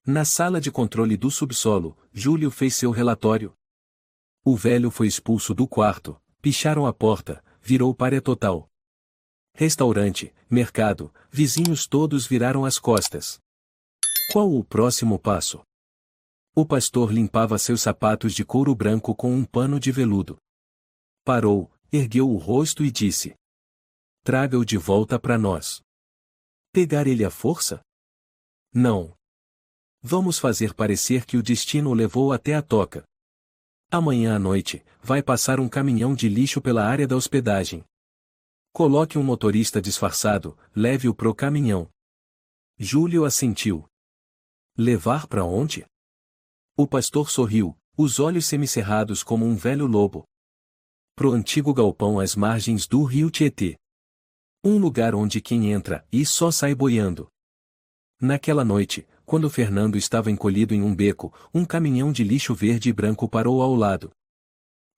A: Na sala de controle do subsolo, Júlio fez seu relatório. O velho foi expulso do quarto, picharam a porta, virou párea total. Restaurante, mercado, vizinhos todos viraram as costas. Qual o próximo passo? O pastor limpava seus sapatos de couro branco com um pano de veludo. Parou, ergueu o rosto e disse. Traga-o de volta para nós. Pegar ele à força? Não. Vamos fazer parecer que o destino o levou até a toca. Amanhã à noite, vai passar um caminhão de lixo pela área da hospedagem. Coloque um motorista disfarçado, leve-o pro caminhão. Júlio assentiu. Levar para onde? O pastor sorriu, os olhos semicerrados como um velho lobo. Pro antigo galpão às margens do rio Tietê. Um lugar onde quem entra e só sai boiando. Naquela noite, quando Fernando estava encolhido em um beco, um caminhão de lixo verde e branco parou ao lado.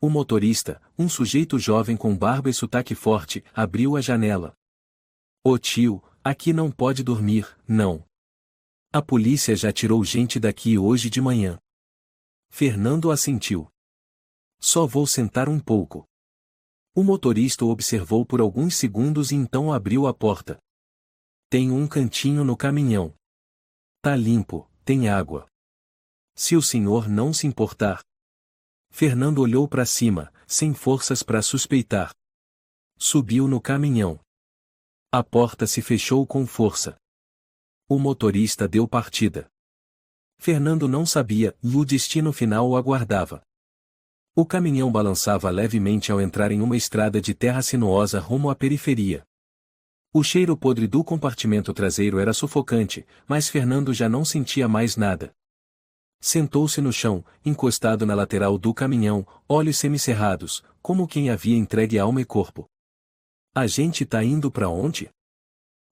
A: O motorista, um sujeito jovem com barba e sotaque forte, abriu a janela. Ô tio, aqui não pode dormir, não. A polícia já tirou gente daqui hoje de manhã. Fernando assentiu. Só vou sentar um pouco. O motorista o observou por alguns segundos e então abriu a porta. Tem um cantinho no caminhão. Tá limpo, tem água. Se o senhor não se importar. Fernando olhou para cima, sem forças para suspeitar. Subiu no caminhão. A porta se fechou com força. O motorista deu partida. Fernando não sabia, e o destino final o aguardava. O caminhão balançava levemente ao entrar em uma estrada de terra sinuosa rumo à periferia. O cheiro podre do compartimento traseiro era sufocante, mas Fernando já não sentia mais nada. Sentou-se no chão, encostado na lateral do caminhão, olhos semicerrados, como quem havia entregue alma e corpo. A gente tá indo para onde?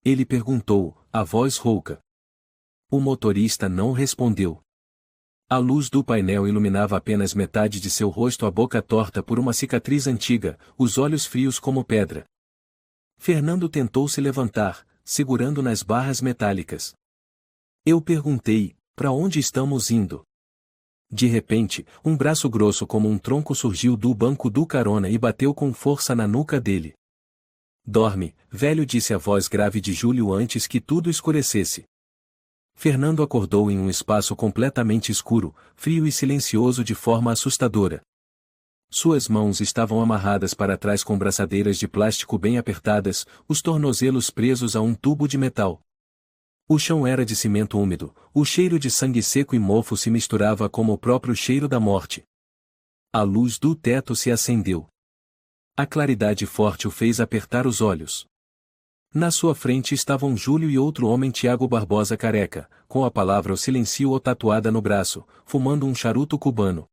A: Ele perguntou, a voz rouca. O motorista não respondeu. A luz do painel iluminava apenas metade de seu rosto, a boca torta por uma cicatriz antiga, os olhos frios como pedra. Fernando tentou se levantar, segurando nas barras metálicas. Eu perguntei, para onde estamos indo? De repente, um braço grosso como um tronco surgiu do banco do carona e bateu com força na nuca dele. Dorme, velho, disse a voz grave de Júlio antes que tudo escurecesse. Fernando acordou em um espaço completamente escuro, frio e silencioso de forma assustadora. Suas mãos estavam amarradas para trás com braçadeiras de plástico bem apertadas, os tornozelos presos a um tubo de metal. O chão era de cimento úmido, o cheiro de sangue seco e mofo se misturava como o próprio cheiro da morte. A luz do teto se acendeu. A claridade forte o fez apertar os olhos. Na sua frente estavam Júlio e outro homem, Tiago Barbosa careca, com a palavra o silencio tatuada no braço, fumando um charuto cubano.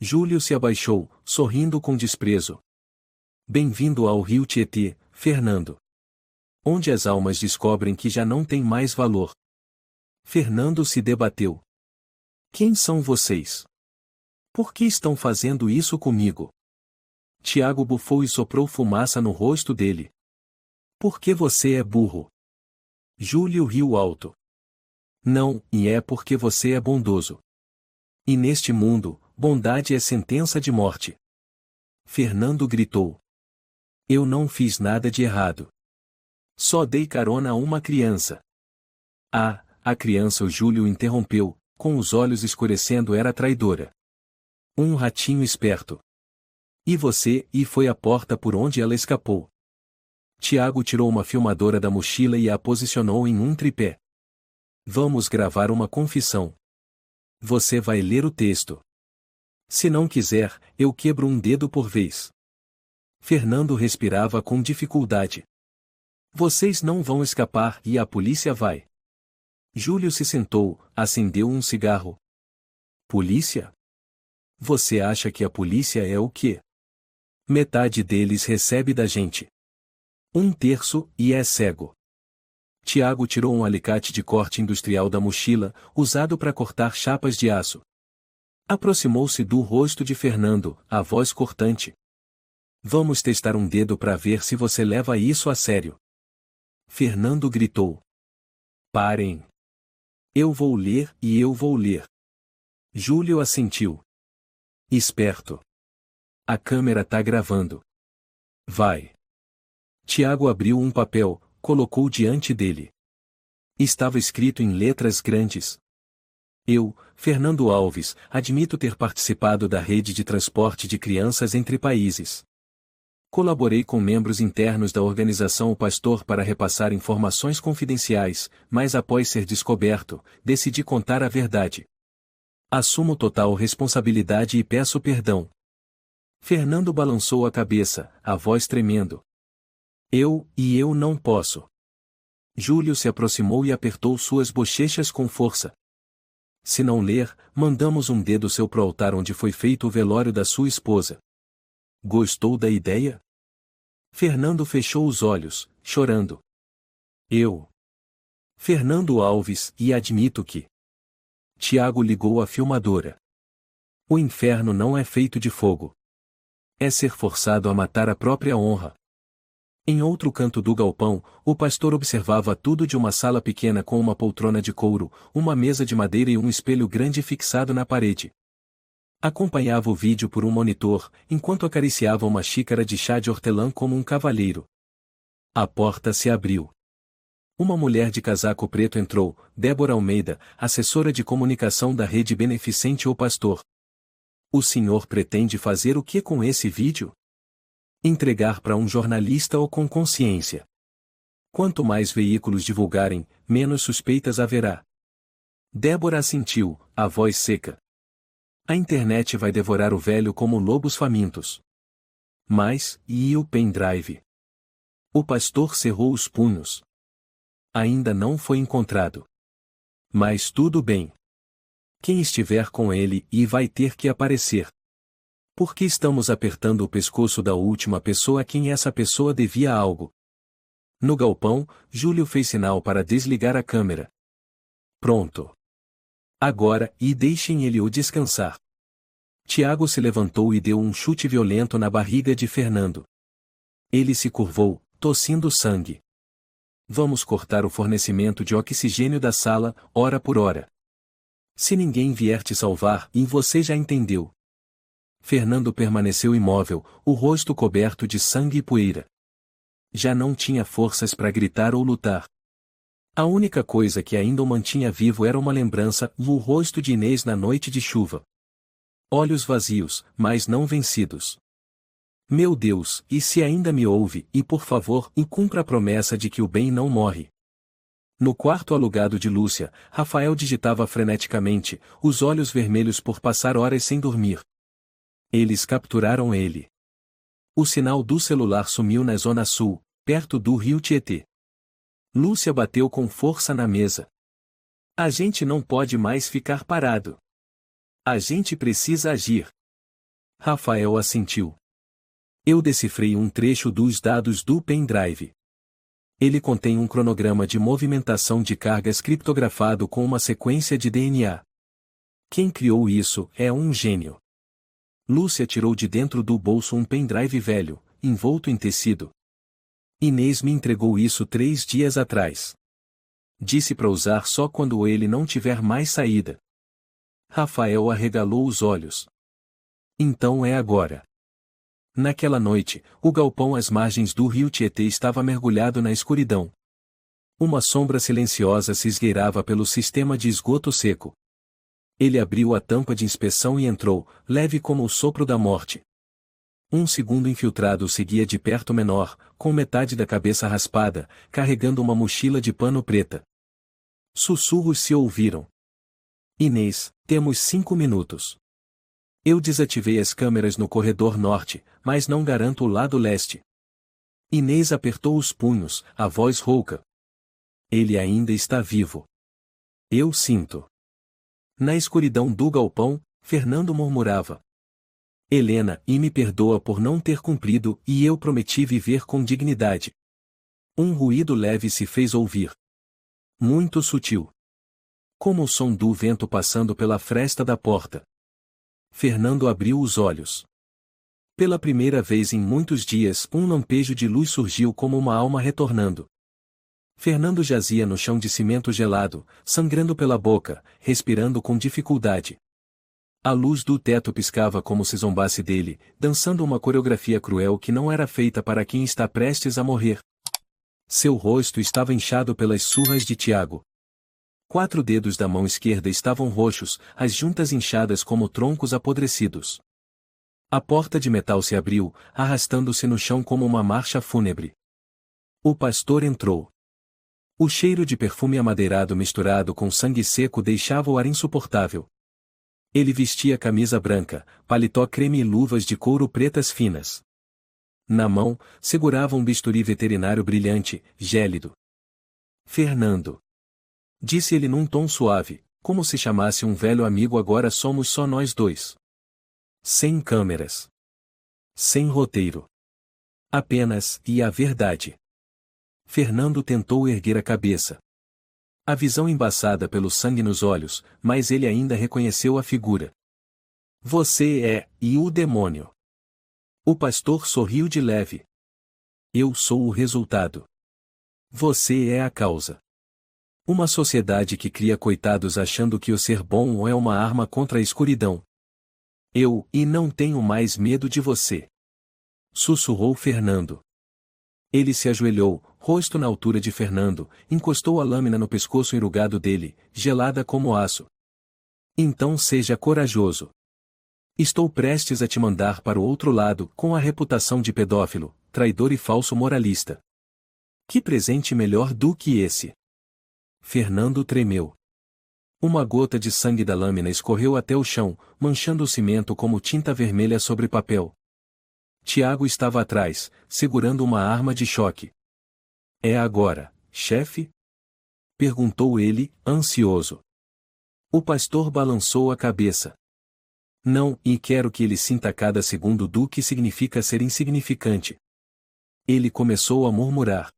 A: Júlio se abaixou, sorrindo com desprezo. Bem-vindo ao rio Tietê, Fernando. Onde as almas descobrem que já não têm mais valor. Fernando se debateu. Quem são vocês? Por que estão fazendo isso comigo? Tiago bufou e soprou fumaça no rosto dele. Porque você é burro. Júlio riu alto. Não, e é porque você é bondoso. E neste mundo, bondade é sentença de morte. Fernando gritou. Eu não fiz nada de errado. Só dei carona a uma criança. Ah, a criança, o Júlio interrompeu, com os olhos escurecendo, era traidora. Um ratinho esperto. E você, e foi a porta por onde ela escapou. Tiago tirou uma filmadora da mochila e a posicionou em um tripé. Vamos gravar uma confissão. Você vai ler o texto. Se não quiser, eu quebro um dedo por vez. Fernando respirava com dificuldade. Vocês não vão escapar e a polícia vai. Júlio se sentou, acendeu um cigarro. Polícia? Você acha que a polícia é o quê? Metade deles recebe da gente. 1/3 e é cego. Tiago tirou um alicate de corte industrial da mochila, usado para cortar chapas de aço. Aproximou-se do rosto de Fernando, a voz cortante. Vamos testar um dedo para ver se você leva isso a sério. Fernando gritou. Parem. Eu vou ler e eu vou ler. Júlio assentiu. Esperto. A câmera tá gravando. Vai. Tiago abriu um papel, colocou diante dele. Estava escrito em letras grandes. Eu, Fernando Alves, admito ter participado da rede de transporte de crianças entre países. Colaborei com membros internos da organização O Pastor para repassar informações confidenciais, mas após ser descoberto, decidi contar a verdade. Assumo total responsabilidade e peço perdão. Fernando balançou a cabeça, a voz tremendo. Eu não posso. Júlio se aproximou e apertou suas bochechas com força. Se não ler, mandamos um dedo seu pro altar onde foi feito o velório da sua esposa. Gostou da ideia? Fernando fechou os olhos, chorando. Fernando Alves, e admito que. Tiago ligou a filmadora. O inferno não é feito de fogo. É ser forçado a matar a própria honra. Em outro canto do galpão, o pastor observava tudo de uma sala pequena com uma poltrona de couro, uma mesa de madeira e um espelho grande fixado na parede. Acompanhava o vídeo por um monitor, enquanto acariciava uma xícara de chá de hortelã como um cavalheiro. A porta se abriu. Uma mulher de casaco preto entrou, Débora Almeida, assessora de comunicação da rede beneficente O Pastor. O senhor pretende fazer o que com esse vídeo? Entregar para um jornalista ou com consciência. Quanto mais veículos divulgarem, menos suspeitas haverá. Débora assentiu, a voz seca. A internet vai devorar o velho como lobos famintos. Mas, e o pendrive? O pastor cerrou os punhos. Ainda não foi encontrado. Mas tudo bem. Quem estiver com ele vai ter que aparecer. Por que estamos apertando o pescoço da última pessoa a quem essa pessoa devia algo? No galpão, Júlio fez sinal para desligar a câmera. Pronto. Agora, deixem ele o descansar. Tiago se levantou e deu um chute violento na barriga de Fernando. Ele se curvou, tossindo sangue. Vamos cortar o fornecimento de oxigênio da sala, hora por hora. Se ninguém vier te salvar, você já entendeu. Fernando permaneceu imóvel, o rosto coberto de sangue e poeira. Já não tinha forças para gritar ou lutar. A única coisa que ainda o mantinha vivo era uma lembrança, o rosto de Inês na noite de chuva. Olhos vazios, mas não vencidos. Meu Deus, e se ainda me ouve, por favor, cumpra a promessa de que o bem não morre. No quarto alugado de Lúcia, Rafael digitava freneticamente, os olhos vermelhos por passar horas sem dormir. Eles capturaram ele. O sinal do celular sumiu na zona sul, perto do rio Tietê. Lúcia bateu com força na mesa. A gente não pode mais ficar parado. A gente precisa agir. Rafael assentiu. Eu decifrei um trecho dos dados do pendrive. Ele contém um cronograma de movimentação de cargas criptografado com uma sequência de DNA. Quem criou isso é um gênio. Lúcia tirou de dentro do bolso um pendrive velho, envolto em tecido. Inês me entregou isso 3 dias atrás. Disse para usar só quando ele não tiver mais saída. Rafael arregalou os olhos. Então é agora. Naquela noite, o galpão às margens do rio Tietê estava mergulhado na escuridão. Uma sombra silenciosa se esgueirava pelo sistema de esgoto seco. Ele abriu a tampa de inspeção e entrou, leve como o sopro da morte. Um segundo infiltrado seguia de perto o menor, com metade da cabeça raspada, carregando uma mochila de pano preta. Sussurros se ouviram. Inês, temos 5 minutos. Eu desativei as câmeras no corredor norte, mas não garanto o lado leste. Inês apertou os punhos, a voz rouca. Ele ainda está vivo. Eu sinto. Na escuridão do galpão, Fernando murmurava. Helena, e me perdoa por não ter cumprido, e eu prometi viver com dignidade. Um ruído leve se fez ouvir. Muito sutil. Como o som do vento passando pela fresta da porta. Fernando abriu os olhos. Pela primeira vez em muitos dias, um lampejo de luz surgiu como uma alma retornando. Fernando jazia no chão de cimento gelado, sangrando pela boca, respirando com dificuldade. A luz do teto piscava como se zombasse dele, dançando uma coreografia cruel que não era feita para quem está prestes a morrer. Seu rosto estava inchado pelas surras de Tiago. 4 dedos da mão esquerda estavam roxos, as juntas inchadas como troncos apodrecidos. A porta de metal se abriu, arrastando-se no chão como uma marcha fúnebre. O pastor entrou. O cheiro de perfume amadeirado misturado com sangue seco deixava o ar insuportável. Ele vestia camisa branca, paletó creme e luvas de couro pretas finas. Na mão, segurava um bisturi veterinário brilhante, gélido. Fernando. Disse ele num tom suave, como se chamasse um velho amigo. Agora somos só nós dois. Sem câmeras. Sem roteiro. Apenas, e a verdade. Fernando tentou erguer a cabeça. A visão embaçada pelo sangue nos olhos, mas ele ainda reconheceu a figura. Você é, e o demônio. O pastor sorriu de leve. Eu sou o resultado. Você é a causa. Uma sociedade que cria coitados achando que o ser bom é uma arma contra a escuridão. E não tenho mais medo de você. Sussurrou Fernando. Ele se ajoelhou, rosto na altura de Fernando, encostou a lâmina no pescoço enrugado dele, gelada como aço. Então seja corajoso. Estou prestes a te mandar para o outro lado, com a reputação de pedófilo, traidor e falso moralista. Que presente melhor do que esse? Fernando tremeu. Uma gota de sangue da lâmina escorreu até o chão, manchando o cimento como tinta vermelha sobre papel. Tiago estava atrás, segurando uma arma de choque. É agora, chefe? Perguntou ele, ansioso. O pastor balançou a cabeça. Não, e quero que ele sinta cada segundo do que significa ser insignificante. Ele começou a murmurar.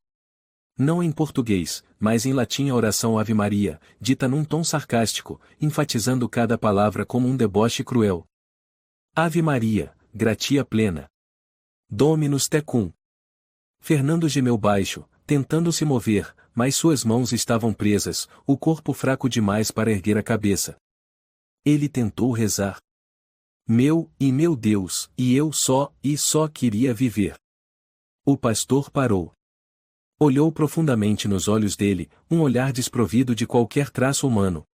A: Não em português, mas em latim a oração Ave Maria, dita num tom sarcástico, enfatizando cada palavra como um deboche cruel. Ave Maria, gratia plena. Dominus tecum. Fernando gemeu baixo, tentando se mover, mas suas mãos estavam presas, o corpo fraco demais para erguer a cabeça. Ele tentou rezar. Meu Deus, e eu só queria viver. O pastor parou. Olhou profundamente nos olhos dele, um olhar desprovido de qualquer traço humano.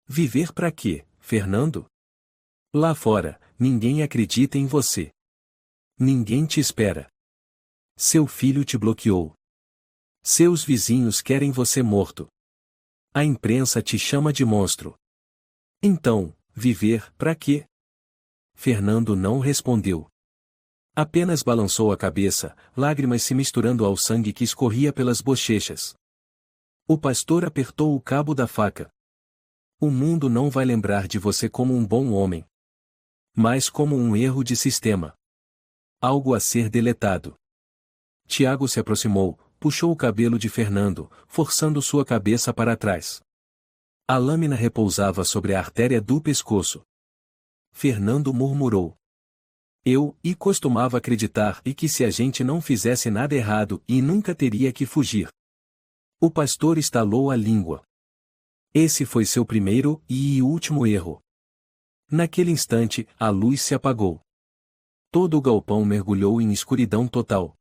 A: Viver para quê, Fernando? Lá fora, ninguém acredita em você. Ninguém te espera. Seu filho te bloqueou. Seus vizinhos querem você morto. A imprensa te chama de monstro. Então, viver para quê? Fernando não respondeu. Apenas balançou a cabeça, lágrimas se misturando ao sangue que escorria pelas bochechas. O pastor apertou o cabo da faca. O mundo não vai lembrar de você como um bom homem, mas como um erro de sistema. Algo a ser deletado. Tiago se aproximou, puxou o cabelo de Fernando, forçando sua cabeça para trás. A lâmina repousava sobre a artéria do pescoço. Fernando murmurou. Costumava acreditar que se a gente não fizesse nada errado nunca teria que fugir. O pastor estalou a língua. Esse foi seu primeiro e último erro. Naquele instante, a luz se apagou. Todo o galpão mergulhou em escuridão total.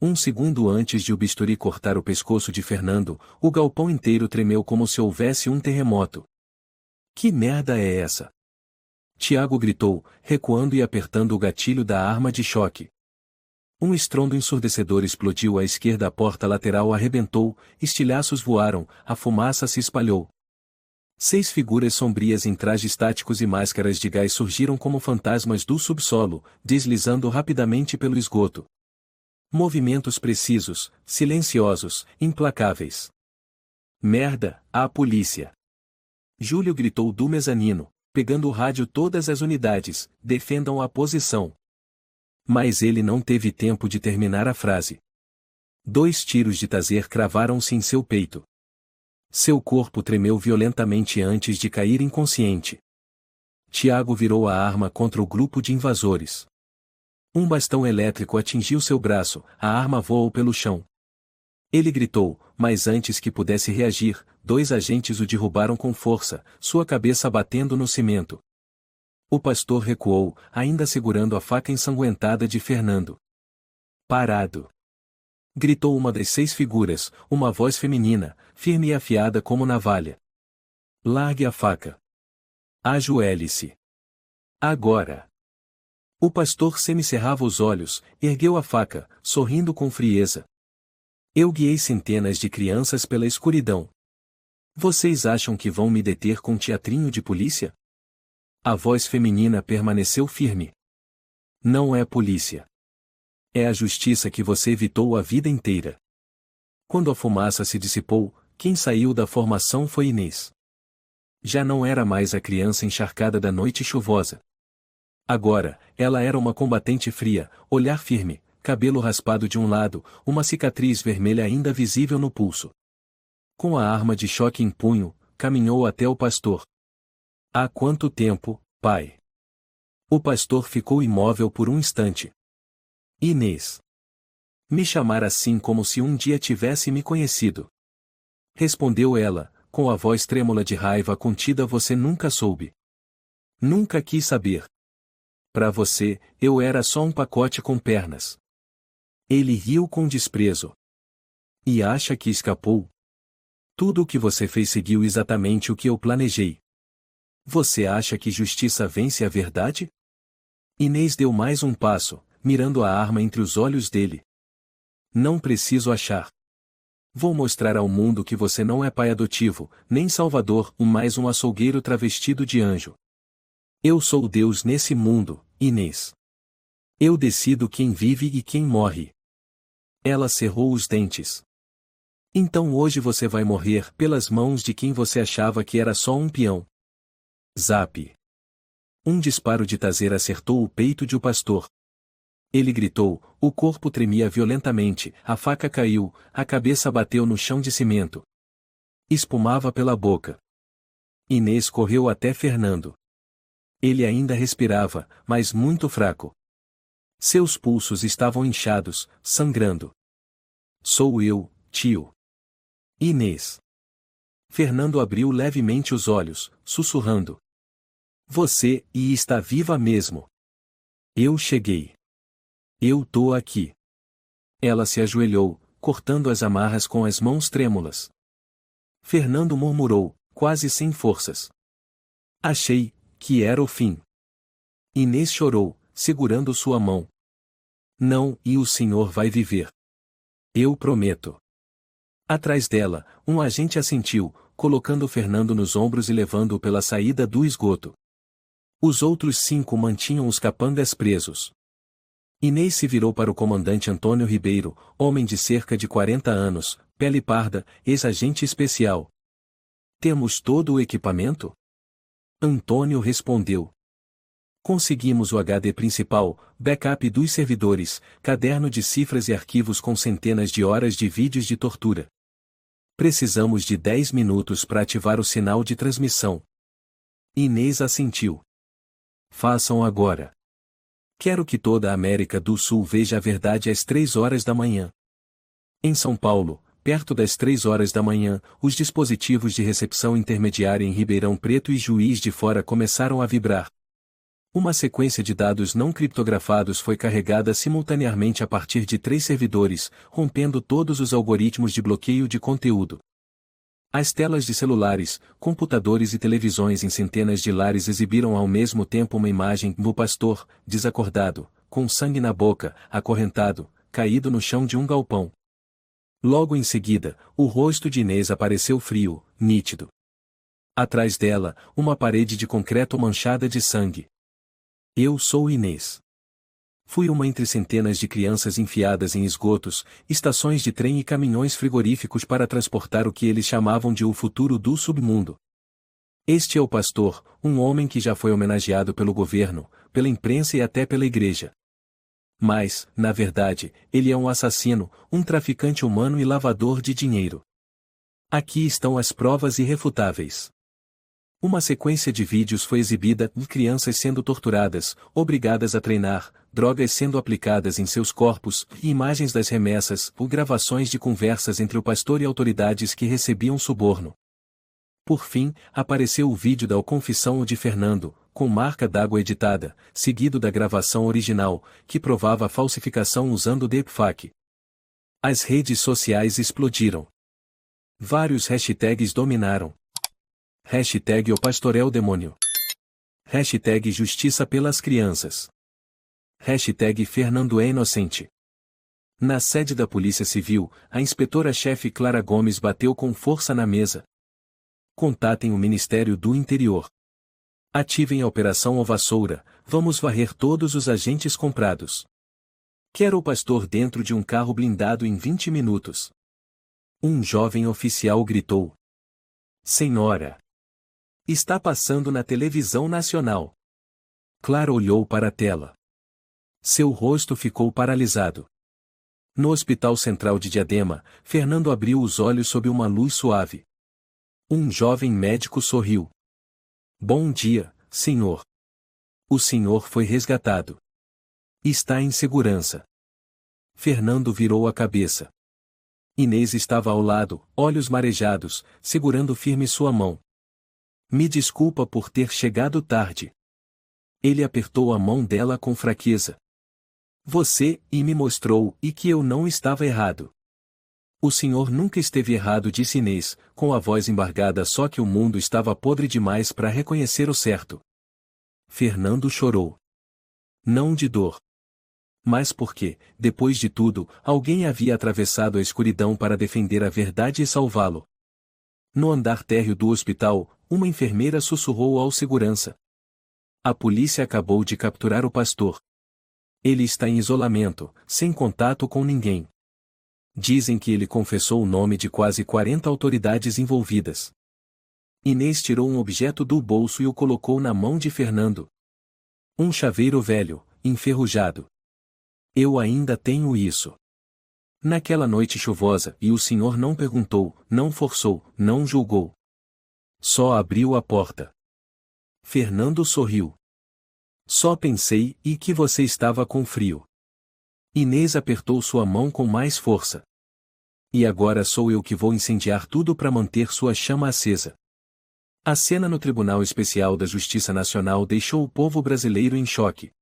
A: Um segundo antes de o bisturi cortar o pescoço de Fernando, o galpão inteiro tremeu como se houvesse um terremoto. Que merda é essa? Tiago gritou, recuando e apertando o gatilho da arma de choque. Um estrondo ensurdecedor explodiu à esquerda, a porta lateral arrebentou, estilhaços voaram, a fumaça se espalhou. 6 figuras sombrias em trajes táticos e máscaras de gás surgiram como fantasmas do subsolo, deslizando rapidamente pelo esgoto. Movimentos precisos, silenciosos, implacáveis. Merda, a polícia! Júlio gritou do mezanino, pegando o rádio: todas as unidades, defendam a posição. Mas ele não teve tempo de terminar a frase. 2 tiros de taser cravaram-se em seu peito. Seu corpo tremeu violentamente antes de cair inconsciente. Tiago virou a arma contra o grupo de invasores. Um bastão elétrico atingiu seu braço, a arma voou pelo chão. Ele gritou, mas antes que pudesse reagir, 2 agentes o derrubaram com força, sua cabeça batendo no cimento. O pastor recuou, ainda segurando a faca ensanguentada de Fernando. Parado! Gritou uma das 6 figuras, uma voz feminina, firme e afiada como navalha. Largue a faca. Ajoelhe-se. Agora! O pastor semicerrava os olhos, ergueu a faca, sorrindo com frieza. Eu guiei centenas de crianças pela escuridão. Vocês acham que vão me deter com teatrinho de polícia? A voz feminina permaneceu firme. Não é polícia. É a justiça que você evitou a vida inteira. Quando a fumaça se dissipou, quem saiu da formação foi Inês. Já não era mais a criança encharcada da noite chuvosa. Agora, ela era uma combatente fria, olhar firme, cabelo raspado de um lado, uma cicatriz vermelha ainda visível no pulso. Com a arma de choque em punho, caminhou até o pastor. Há quanto tempo, pai? O pastor ficou imóvel por um instante. Inês. Me chamar assim como se um dia tivesse me conhecido. Respondeu ela, com a voz trêmula de raiva contida. Você nunca soube. Nunca quis saber. Para você, eu era só um pacote com pernas. Ele riu com desprezo. E acha que escapou? Tudo o que você fez seguiu exatamente o que eu planejei. Você acha que justiça vence a verdade? Inês deu mais um passo, mirando a arma entre os olhos dele. Não preciso achar. Vou mostrar ao mundo que você não é pai adotivo, nem salvador, mais um açougueiro travestido de anjo. Eu sou Deus nesse mundo, Inês. Eu decido quem vive e quem morre. Ela cerrou os dentes. Então hoje você vai morrer pelas mãos de quem você achava que era só um peão. Zap. Um disparo de taser acertou o peito de o pastor. Ele gritou, o corpo tremia violentamente, a faca caiu, a cabeça bateu no chão de cimento. Espumava pela boca. Inês correu até Fernando. Ele ainda respirava, mas muito fraco. Seus pulsos estavam inchados, sangrando. Sou eu, tio. Inês. Fernando abriu levemente os olhos, sussurrando. Você, e está viva mesmo. Eu cheguei. Eu tô aqui. Ela se ajoelhou, cortando as amarras com as mãos trêmulas. Fernando murmurou, quase sem forças. Achei que era o fim. Inês chorou, segurando sua mão. Não, e o senhor vai viver. Eu prometo. Atrás dela, um agente assentiu, colocando Fernando nos ombros e levando-o pela saída do esgoto. Os outros 5 mantinham os capangas presos. Inês se virou para o comandante Antônio Ribeiro, homem de cerca de 40 anos, pele parda, ex-agente especial. Temos todo o equipamento? Antônio respondeu. Conseguimos o HD principal, backup dos servidores, caderno de cifras e arquivos com centenas de horas de vídeos de tortura. Precisamos de 10 minutos para ativar o sinal de transmissão. Inês assentiu. Façam agora. Quero que toda a América do Sul veja a verdade às 3 horas da manhã. Em São Paulo, perto das 3 horas da manhã, os dispositivos de recepção intermediária em Ribeirão Preto e Juiz de Fora começaram a vibrar. Uma sequência de dados não criptografados foi carregada simultaneamente a partir de 3 servidores, rompendo todos os algoritmos de bloqueio de conteúdo. As telas de celulares, computadores e televisões em centenas de lares exibiram ao mesmo tempo uma imagem do pastor, desacordado, com sangue na boca, acorrentado, caído no chão de um galpão. Logo em seguida, o rosto de Inês apareceu frio, nítido. Atrás dela, uma parede de concreto manchada de sangue. Eu sou Inês. Fui uma entre centenas de crianças enfiadas em esgotos, estações de trem e caminhões frigoríficos para transportar o que eles chamavam de o futuro do submundo. Este é o pastor, um homem que já foi homenageado pelo governo, pela imprensa e até pela igreja. Mas, na verdade, ele é um assassino, um traficante humano e lavador de dinheiro. Aqui estão as provas irrefutáveis. Uma sequência de vídeos foi exibida de crianças sendo torturadas, obrigadas a treinar, drogas sendo aplicadas em seus corpos, e imagens das remessas ou gravações de conversas entre o pastor e autoridades que recebiam suborno. Por fim, apareceu o vídeo da confissão de Fernando, com marca d'água editada, seguido da gravação original, que provava a falsificação usando deepfake. As redes sociais explodiram. Vários hashtags dominaram. Hashtag o pastor é o demônio. Hashtag justiça pelas crianças. Hashtag Fernando é inocente. Na sede da Polícia Civil, a inspetora-chefe Clara Gomes bateu com força na mesa. Contatem o Ministério do Interior. Ativem a Operação Vassoura, vamos varrer todos os agentes comprados. Quero o pastor dentro de um carro blindado em 20 minutos. Um jovem oficial gritou. Senhora! Está passando na televisão nacional. Clara olhou para a tela. Seu rosto ficou paralisado. No Hospital Central de Diadema, Fernando abriu os olhos sob uma luz suave. Um jovem médico sorriu. Bom dia, senhor. O senhor foi resgatado. Está em segurança. Fernando virou a cabeça. Inês estava ao lado, olhos marejados, segurando firme sua mão. Me desculpa por ter chegado tarde. Ele apertou a mão dela com fraqueza. Você, e me mostrou, e que eu não estava errado. O senhor nunca esteve errado, disse Inês, com a voz embargada, só que o mundo estava podre demais para reconhecer o certo. Fernando chorou. Não de dor. Mas porque, depois de tudo, alguém havia atravessado a escuridão para defender a verdade e salvá-lo. No andar térreo do hospital, uma enfermeira sussurrou ao segurança. A polícia acabou de capturar o pastor. Ele está em isolamento, sem contato com ninguém. Dizem que ele confessou o nome de quase 40 autoridades envolvidas. Inês tirou um objeto do bolso e o colocou na mão de Fernando. Um chaveiro velho, enferrujado. Eu ainda tenho isso. Naquela noite chuvosa, e o senhor não perguntou, não forçou, não julgou. Só abriu a porta. Fernando sorriu. Só pensei, e que você estava com frio. Inês apertou sua mão com mais força. E agora sou eu que vou incendiar tudo para manter sua chama acesa. A cena no Tribunal Especial da Justiça Nacional deixou o povo brasileiro em choque.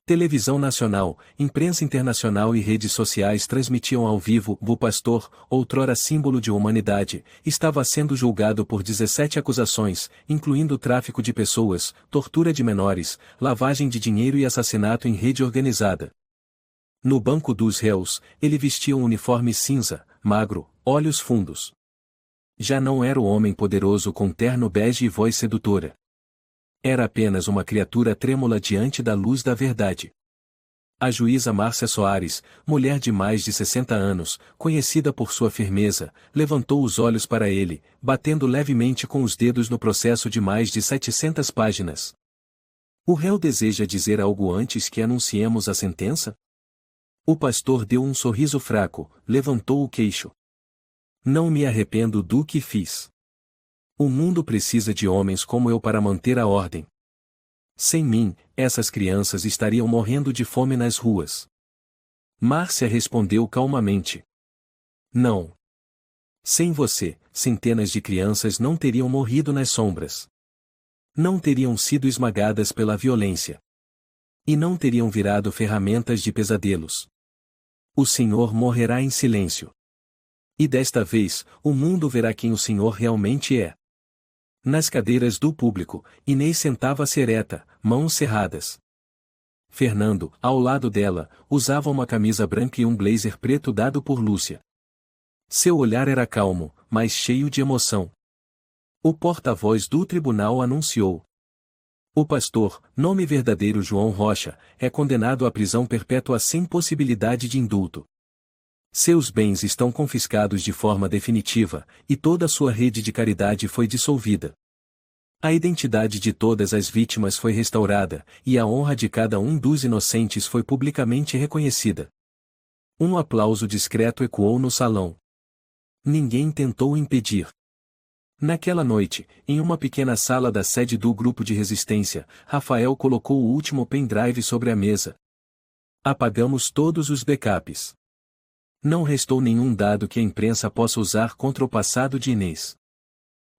A: Televisão nacional, imprensa internacional e redes sociais transmitiam ao vivo o pastor, outrora símbolo de humanidade, estava sendo julgado por 17 acusações, incluindo tráfico de pessoas, tortura de menores, lavagem de dinheiro e assassinato em rede organizada. No banco dos réus, ele vestia um uniforme cinza, magro, olhos fundos. Já não era o homem poderoso com terno bege e voz sedutora. Era apenas uma criatura trêmula diante da luz da verdade. A juíza Márcia Soares, mulher de mais de 60 anos, conhecida por sua firmeza, levantou os olhos para ele, batendo levemente com os dedos no processo de mais de 700 páginas. O réu deseja dizer algo antes que anunciemos a sentença? O pastor deu um sorriso fraco, levantou o queixo. Não me arrependo do que fiz. O mundo precisa de homens como eu para manter a ordem. Sem mim, essas crianças estariam morrendo de fome nas ruas. Márcia respondeu calmamente. Não. Sem você, centenas de crianças não teriam morrido nas sombras. Não teriam sido esmagadas pela violência. E não teriam virado ferramentas de pesadelos. O Senhor morrerá em silêncio. E desta vez, o mundo verá quem o Senhor realmente é. Nas cadeiras do público, Inês sentava-se ereta, mãos cerradas. Fernando, ao lado dela, usava uma camisa branca e um blazer preto dado por Lúcia. Seu olhar era calmo, mas cheio de emoção. O porta-voz do tribunal anunciou: o pastor, nome verdadeiro João Rocha, é condenado à prisão perpétua sem possibilidade de indulto. Seus bens estão confiscados de forma definitiva, e toda a sua rede de caridade foi dissolvida. A identidade de todas as vítimas foi restaurada, e a honra de cada um dos inocentes foi publicamente reconhecida. Um aplauso discreto ecoou no salão. Ninguém tentou impedir. Naquela noite, em uma pequena sala da sede do grupo de resistência, Rafael colocou o último pendrive sobre a mesa. Apagamos todos os backups. Não restou nenhum dado que a imprensa possa usar contra o passado de Inês.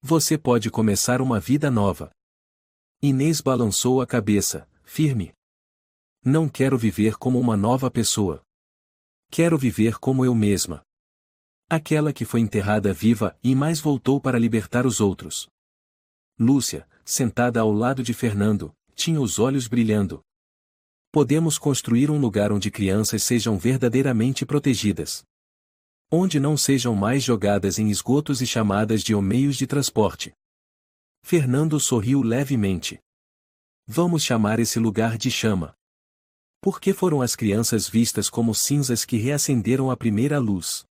A: Você pode começar uma vida nova. Inês balançou a cabeça, firme. Não quero viver como uma nova pessoa. Quero viver como eu mesma. Aquela que foi enterrada viva e mais voltou para libertar os outros. Lúcia, sentada ao lado de Fernando, tinha os olhos brilhando. Podemos construir um lugar onde crianças sejam verdadeiramente protegidas. Onde não sejam mais jogadas em esgotos e chamadas de meios de transporte. Fernando sorriu levemente. Vamos chamar esse lugar de Chama. Porque foram as crianças vistas como cinzas que reacenderam a primeira luz.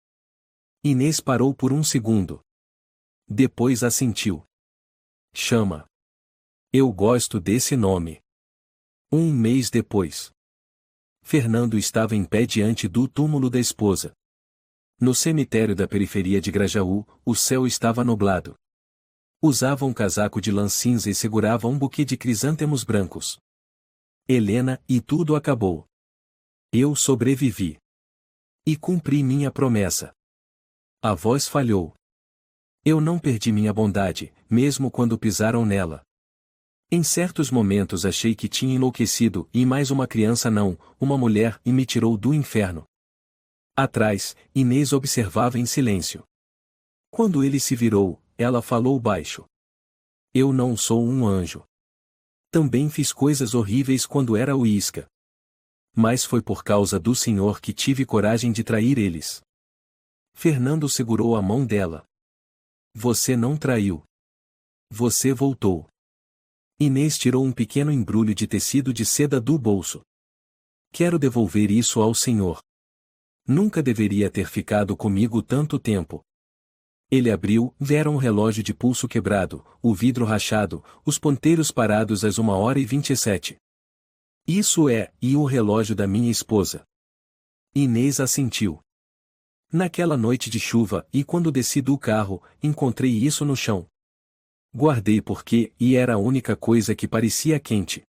A: Inês parou por um segundo. Depois assentiu. Chama. Eu gosto desse nome. Um mês depois. Fernando estava em pé diante do túmulo da esposa. No cemitério da periferia de Grajaú, o céu estava nublado. Usava um casaco de lã cinza e segurava um buquê de crisântemos brancos. Helena, e tudo acabou. Eu sobrevivi. E cumpri minha promessa. A voz falhou. Eu não perdi minha bondade, mesmo quando pisaram nela. Em certos momentos achei que tinha enlouquecido e mais uma criança não, uma mulher, e me tirou do inferno. Atrás, Inês observava em silêncio. Quando ele se virou, ela falou baixo. Eu não sou um anjo. Também fiz coisas horríveis quando era o Isca. Mas foi por causa do Senhor que tive coragem de trair eles. Fernando segurou a mão dela. Você não traiu. Você voltou. Inês tirou um pequeno embrulho de tecido de seda do bolso. Quero devolver isso ao Senhor. Nunca deveria ter ficado comigo tanto tempo. Ele abriu, viram um relógio de pulso quebrado, o vidro rachado, os ponteiros parados às 1h27. Isso é, e o relógio da minha esposa. Inês assentiu. Naquela noite de chuva, e quando desci do carro, encontrei isso no chão. Guardei porque, e era a única coisa que parecia quente.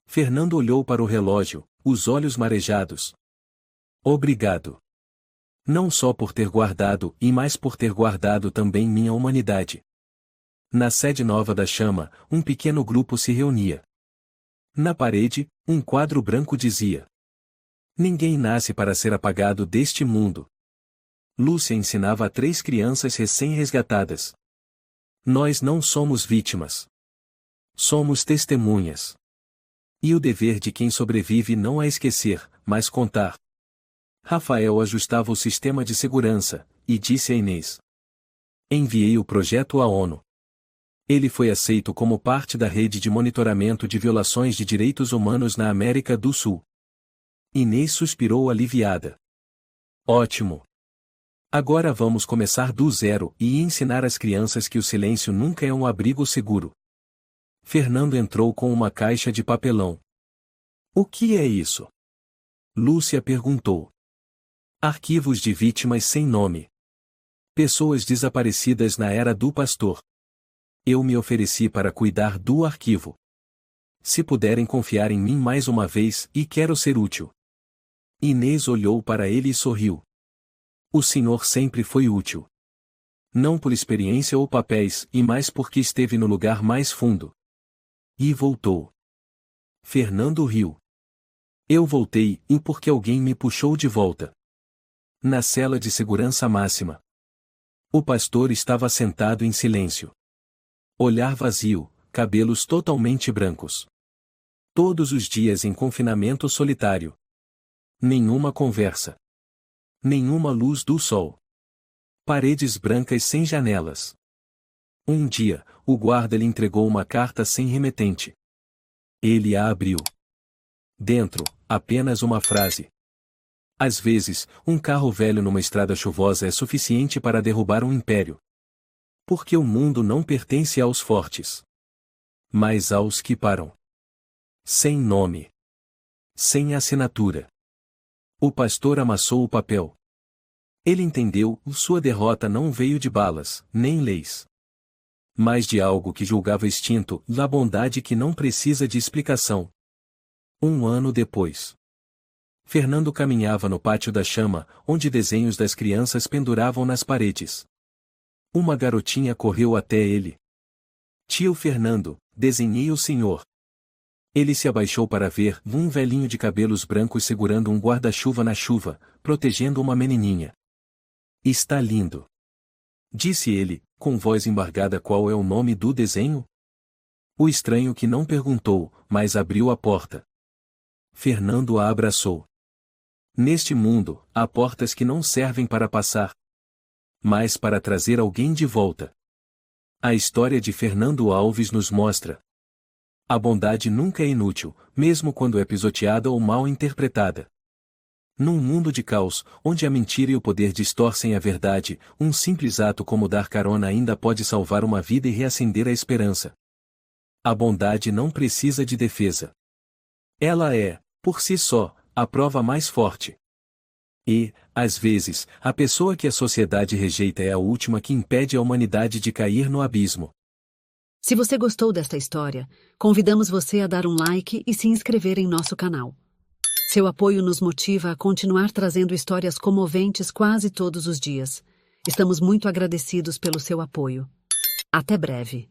A: Fernando olhou para o relógio, os olhos marejados. Obrigado. Não só por ter guardado, e mais por ter guardado também minha humanidade. Na sede nova da Chama, um pequeno grupo se reunia. Na parede, um quadro branco dizia: ninguém nasce para ser apagado deste mundo. Lúcia ensinava a 3 crianças recém-resgatadas. Nós não somos vítimas. Somos testemunhas. E o dever de quem sobrevive não é esquecer, mas contar. Rafael ajustava o sistema de segurança, e disse a Inês: enviei o projeto à ONU. Ele foi aceito como parte da rede de monitoramento de violações de direitos humanos na América do Sul. Inês suspirou aliviada. Ótimo. Agora vamos começar do zero e ensinar às crianças que o silêncio nunca é um abrigo seguro. Fernando entrou com uma caixa de papelão. O que é isso? Lúcia perguntou. Arquivos de vítimas sem nome. Pessoas desaparecidas na era do pastor. Eu me ofereci para cuidar do arquivo. Se puderem confiar em mim mais uma vez, e quero ser útil. Inês olhou para ele e sorriu. O senhor sempre foi útil. Não por experiência ou papéis, e mais porque esteve no lugar mais fundo. E voltou. Fernando riu. Eu voltei, e porque alguém me puxou de volta. Na cela de segurança máxima. O pastor estava sentado em silêncio. Olhar vazio, cabelos totalmente brancos. Todos os dias em confinamento solitário. Nenhuma conversa. Nenhuma luz do sol. Paredes brancas sem janelas. Um dia, o guarda lhe entregou uma carta sem remetente. Ele a abriu. Dentro, apenas uma frase. Às vezes, um carro velho numa estrada chuvosa é suficiente para derrubar um império. Porque o mundo não pertence aos fortes, mas aos que param. Sem nome. Sem assinatura. O pastor amassou o papel. Ele entendeu, sua derrota não veio de balas, nem leis. Mas de algo que julgava extinto, da bondade que não precisa de explicação. 1 ano depois. Fernando caminhava no pátio da chama, onde desenhos das crianças penduravam nas paredes. Uma garotinha correu até ele. Tio Fernando, desenhei o senhor. Ele se abaixou para ver um velhinho de cabelos brancos segurando um guarda-chuva na chuva, protegendo uma menininha. Está lindo. Disse ele, com voz embargada. Qual é o nome do desenho? O estranho que não perguntou, mas abriu a porta. Fernando a abraçou. Neste mundo, há portas que não servem para passar, mas para trazer alguém de volta. A história de Fernando Alves nos mostra. A bondade nunca é inútil, mesmo quando é pisoteada ou mal interpretada. Num mundo de caos, onde a mentira e o poder distorcem a verdade, um simples ato como dar carona ainda pode salvar uma vida e reacender a esperança. A bondade não precisa de defesa. Ela é, por si só, a prova mais forte. E, às vezes, a pessoa que a sociedade rejeita é a última que impede a humanidade de cair no abismo.
B: Se você gostou desta história, convidamos você a dar um like e se inscrever em nosso canal. Seu apoio nos motiva a continuar trazendo histórias comoventes quase todos os dias. Estamos muito agradecidos pelo seu apoio. Até breve.